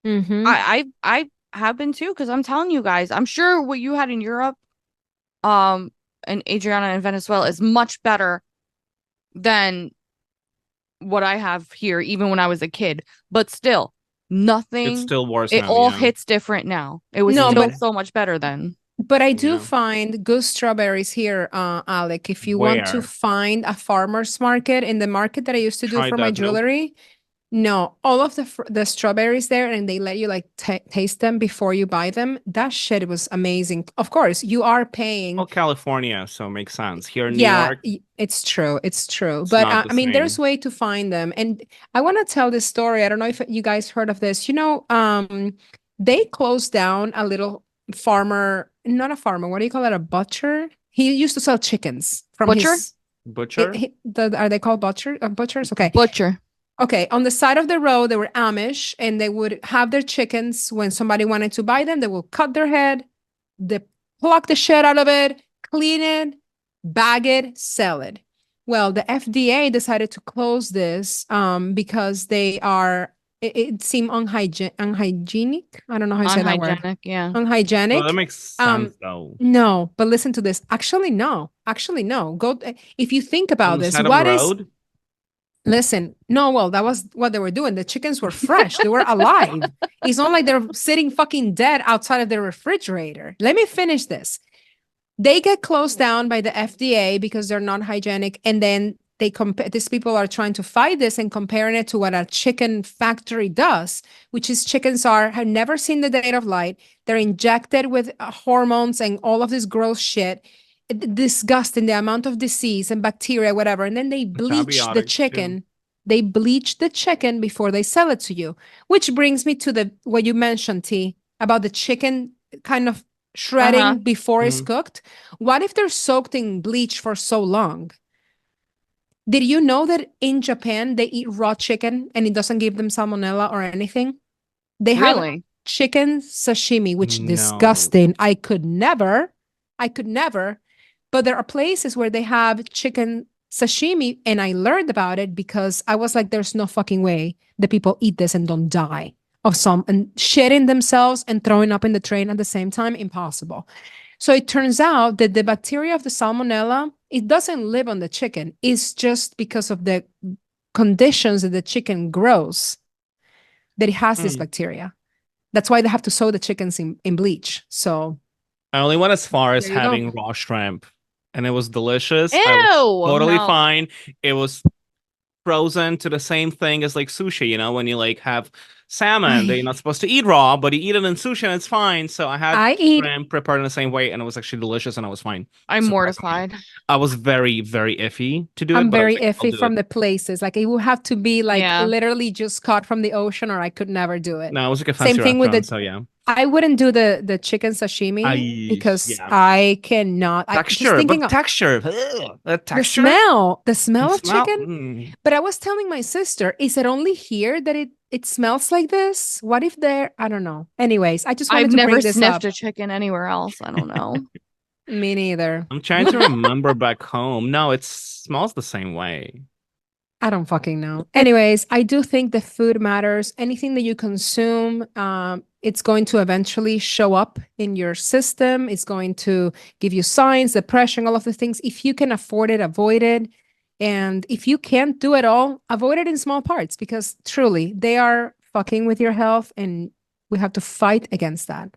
Speaker 2: Mm-hmm.
Speaker 1: I have been too, because I'm telling you guys, I'm sure what you had in Europe, and Adriana and Venezuela is much better than what I have here, even when I was a kid. But still,
Speaker 3: It's
Speaker 1: nothing.
Speaker 3: still worse
Speaker 1: It
Speaker 3: now,
Speaker 1: all
Speaker 3: yeah.
Speaker 1: hits different now. It was
Speaker 2: No,
Speaker 1: still
Speaker 2: but
Speaker 1: so much better then.
Speaker 2: But I do
Speaker 3: Yeah.
Speaker 2: find good strawberries here, Alec. If you want to
Speaker 3: Where?
Speaker 2: find a farmer's market, in the market that I used to do
Speaker 3: Tried
Speaker 2: for my
Speaker 3: that, nope.
Speaker 2: jewelry, no, all of the strawberries there, and they let you like taste them before you buy them. That shit was amazing. Of course, you are paying.
Speaker 3: Well, California, so it makes sense. Here in New
Speaker 2: Yeah,
Speaker 3: York,
Speaker 2: it's true. It's true.
Speaker 3: it's
Speaker 2: But
Speaker 3: not the
Speaker 2: I mean, there's
Speaker 3: same.
Speaker 2: way to find them. And I want to tell this story. I don't know if you guys heard of this. You know, they closed down a little farmer, not a farmer. What do you call it? A butcher. He used to sell chickens from
Speaker 1: Butcher?
Speaker 2: his.
Speaker 3: Butcher?
Speaker 2: Are they called butchers? Okay.
Speaker 1: Butcher.
Speaker 2: Okay, on the side of the road, they were Amish, and they would have their chickens. When somebody wanted to buy them, they will cut their head, they pluck the shit out of it, clean it, bag it, sell it. Well, the FDA decided to close this because it seemed unhygienic. I don't know how you say that word.
Speaker 1: Unhygienic, yeah.
Speaker 2: Unhygienic.
Speaker 3: Well, that makes
Speaker 2: Um,
Speaker 3: sense, though.
Speaker 2: No, but listen to this. Actually, no. Go if you think
Speaker 3: On
Speaker 2: about
Speaker 3: the
Speaker 2: this.
Speaker 3: side of
Speaker 2: What
Speaker 3: the
Speaker 2: is
Speaker 3: road?
Speaker 2: Listen, no, well, that was what they were doing. The chickens were fresh. They were alive. It's not like they're sitting fucking dead outside of the refrigerator. Let me finish this. They get closed down by the FDA because they're not hygienic. And then they compare, these people are trying to fight this and comparing it to what a chicken factory does, which is chickens have never seen the day of light. They're injected with hormones and all of this gross shit. Disgusting, the amount of disease and bacteria, whatever. And then they bleach the
Speaker 3: Antibiotics, too.
Speaker 2: chicken. They bleach the chicken before they sell it to you, which brings me to what you mentioned, T, about the chicken kind of shredding before it's cooked. What if they're soaked in bleach for so long? Did you know that in Japan they eat raw chicken and it doesn't give them salmonella or anything? They have
Speaker 1: Really?
Speaker 2: chicken sashimi, which
Speaker 3: No.
Speaker 2: disgusting. I could never. But there are places where they have chicken sashimi, and I learned about it because I was like, there's no fucking way that people eat this and don't die of some and shitting themselves and throwing up in the train at the same time. Impossible. So it turns out that the bacteria of the salmonella, it doesn't live on the chicken. It's just because of the conditions that the chicken grows that it has this bacteria. That's why they have to soak the chickens in bleach. So
Speaker 3: I only went as far as
Speaker 2: There you go.
Speaker 3: having raw shrimp, and it was delicious.
Speaker 1: Ew.
Speaker 3: I was totally
Speaker 1: no.
Speaker 3: fine. It was frozen to the same thing as like sushi, when you like have salmon that you're not supposed to eat raw, but you eat it in sushi and it's fine. So I had
Speaker 2: eat
Speaker 3: shrimp prepared in the same way, and it was actually delicious, and I was fine.
Speaker 1: I'm
Speaker 3: Surprisingly.
Speaker 1: mortified.
Speaker 3: I was very, very iffy to do it.
Speaker 2: I'm
Speaker 3: but I was
Speaker 2: very
Speaker 3: like, I'll
Speaker 2: iffy
Speaker 3: do
Speaker 2: from
Speaker 3: it.
Speaker 2: the places. Like it would have to be like
Speaker 1: Yeah.
Speaker 2: literally just caught from the ocean, or I could never do it.
Speaker 3: No, it was like a
Speaker 2: Same
Speaker 3: fancy
Speaker 2: thing with
Speaker 3: restaurant,
Speaker 2: the-
Speaker 3: so yeah.
Speaker 2: I wouldn't do the chicken sashimi because
Speaker 3: yeah.
Speaker 2: I cannot. I just
Speaker 3: Texture,
Speaker 2: thinking
Speaker 3: but
Speaker 2: of
Speaker 3: texture. Ugh, that
Speaker 2: the
Speaker 3: texture.
Speaker 2: smell
Speaker 3: The
Speaker 2: of
Speaker 3: smell,
Speaker 2: chicken. But I was telling my sister, is it only here that it smells like this? What if I don't know. Anyways, I just wanted
Speaker 1: I've
Speaker 2: to
Speaker 1: never
Speaker 2: bring this
Speaker 1: sniffed
Speaker 2: up.
Speaker 1: a chicken anywhere else. I don't know.
Speaker 2: Me neither.
Speaker 3: I'm trying to remember back home. No, it smells the same way.
Speaker 2: I don't fucking know. Anyways, I do think the food matters. Anything that you consume, it's going to eventually show up in your system. It's going to give you signs, depression, all of the things. If you can afford it, avoid it. And if you can't do it all, avoid it in small parts because truly they are fucking with your health and we have to fight against that.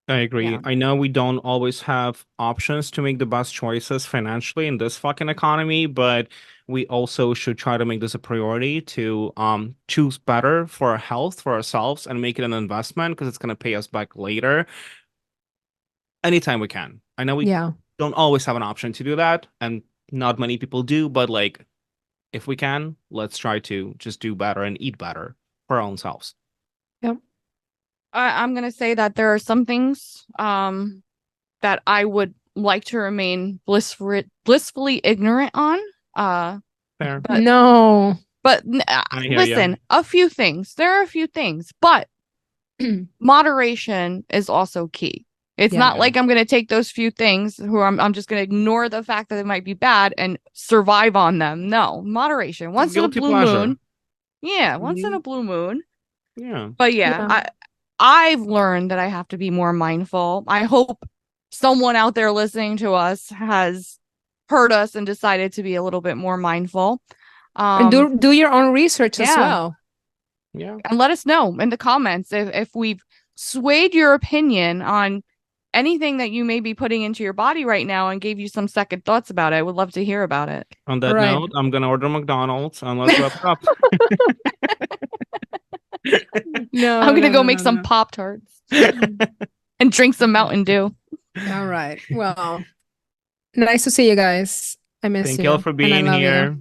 Speaker 3: I agree.
Speaker 2: Yeah.
Speaker 3: I know we don't always have options to make the best choices financially in this fucking economy, but we also should try to make this a priority to choose better for our health, for ourselves, and make it an investment because it's going to pay us back later anytime we can. I know we
Speaker 2: Yeah.
Speaker 3: don't always have an option to do that, and not many people do, but like if we can, let's try to just do better and eat better for our own selves.
Speaker 1: I'm gonna say that there are some things that I would like to remain blissfully ignorant on.
Speaker 3: Fair.
Speaker 1: But-
Speaker 2: No.
Speaker 1: But
Speaker 3: I hear ya.
Speaker 1: listen, a few things. There are a few things, but moderation is also key. It's
Speaker 2: Yeah.
Speaker 1: not like I'm going to take those few things I'm just going to ignore the fact that they might be bad and survive on them. No, moderation. Once in a
Speaker 3: Guilty
Speaker 1: blue
Speaker 3: pleasure.
Speaker 1: moon. Yeah, once in a blue moon.
Speaker 3: Yeah.
Speaker 1: But yeah, I've learned that I have to be more mindful. I hope someone out there listening to us has heard us and decided to be a little bit more mindful.
Speaker 2: And do your own research as
Speaker 1: yeah.
Speaker 2: well.
Speaker 3: Yeah.
Speaker 1: And let us know in the comments if we've swayed your opinion on anything that you may be putting into your body right now and gave you some second thoughts about it. I would love to hear about it.
Speaker 3: On that
Speaker 2: Right.
Speaker 3: note, I'm gonna order McDonald's and let's wrap it up.
Speaker 2: No,
Speaker 1: I'm gonna
Speaker 2: no,
Speaker 1: go
Speaker 2: no,
Speaker 1: make
Speaker 2: no,
Speaker 1: some
Speaker 2: no.
Speaker 1: Pop-Tarts and drink some Mountain Dew.
Speaker 2: All right. Well, nice to see you guys. I miss
Speaker 3: Thank
Speaker 2: you.
Speaker 3: you all for
Speaker 2: and I
Speaker 3: being
Speaker 2: love you.
Speaker 3: here.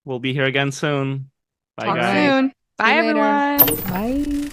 Speaker 3: We'll be here again soon. Bye,
Speaker 2: All
Speaker 3: guys.
Speaker 2: right.
Speaker 1: Soon.
Speaker 2: See
Speaker 1: Bye,
Speaker 2: you later.
Speaker 1: everyone.
Speaker 2: Bye.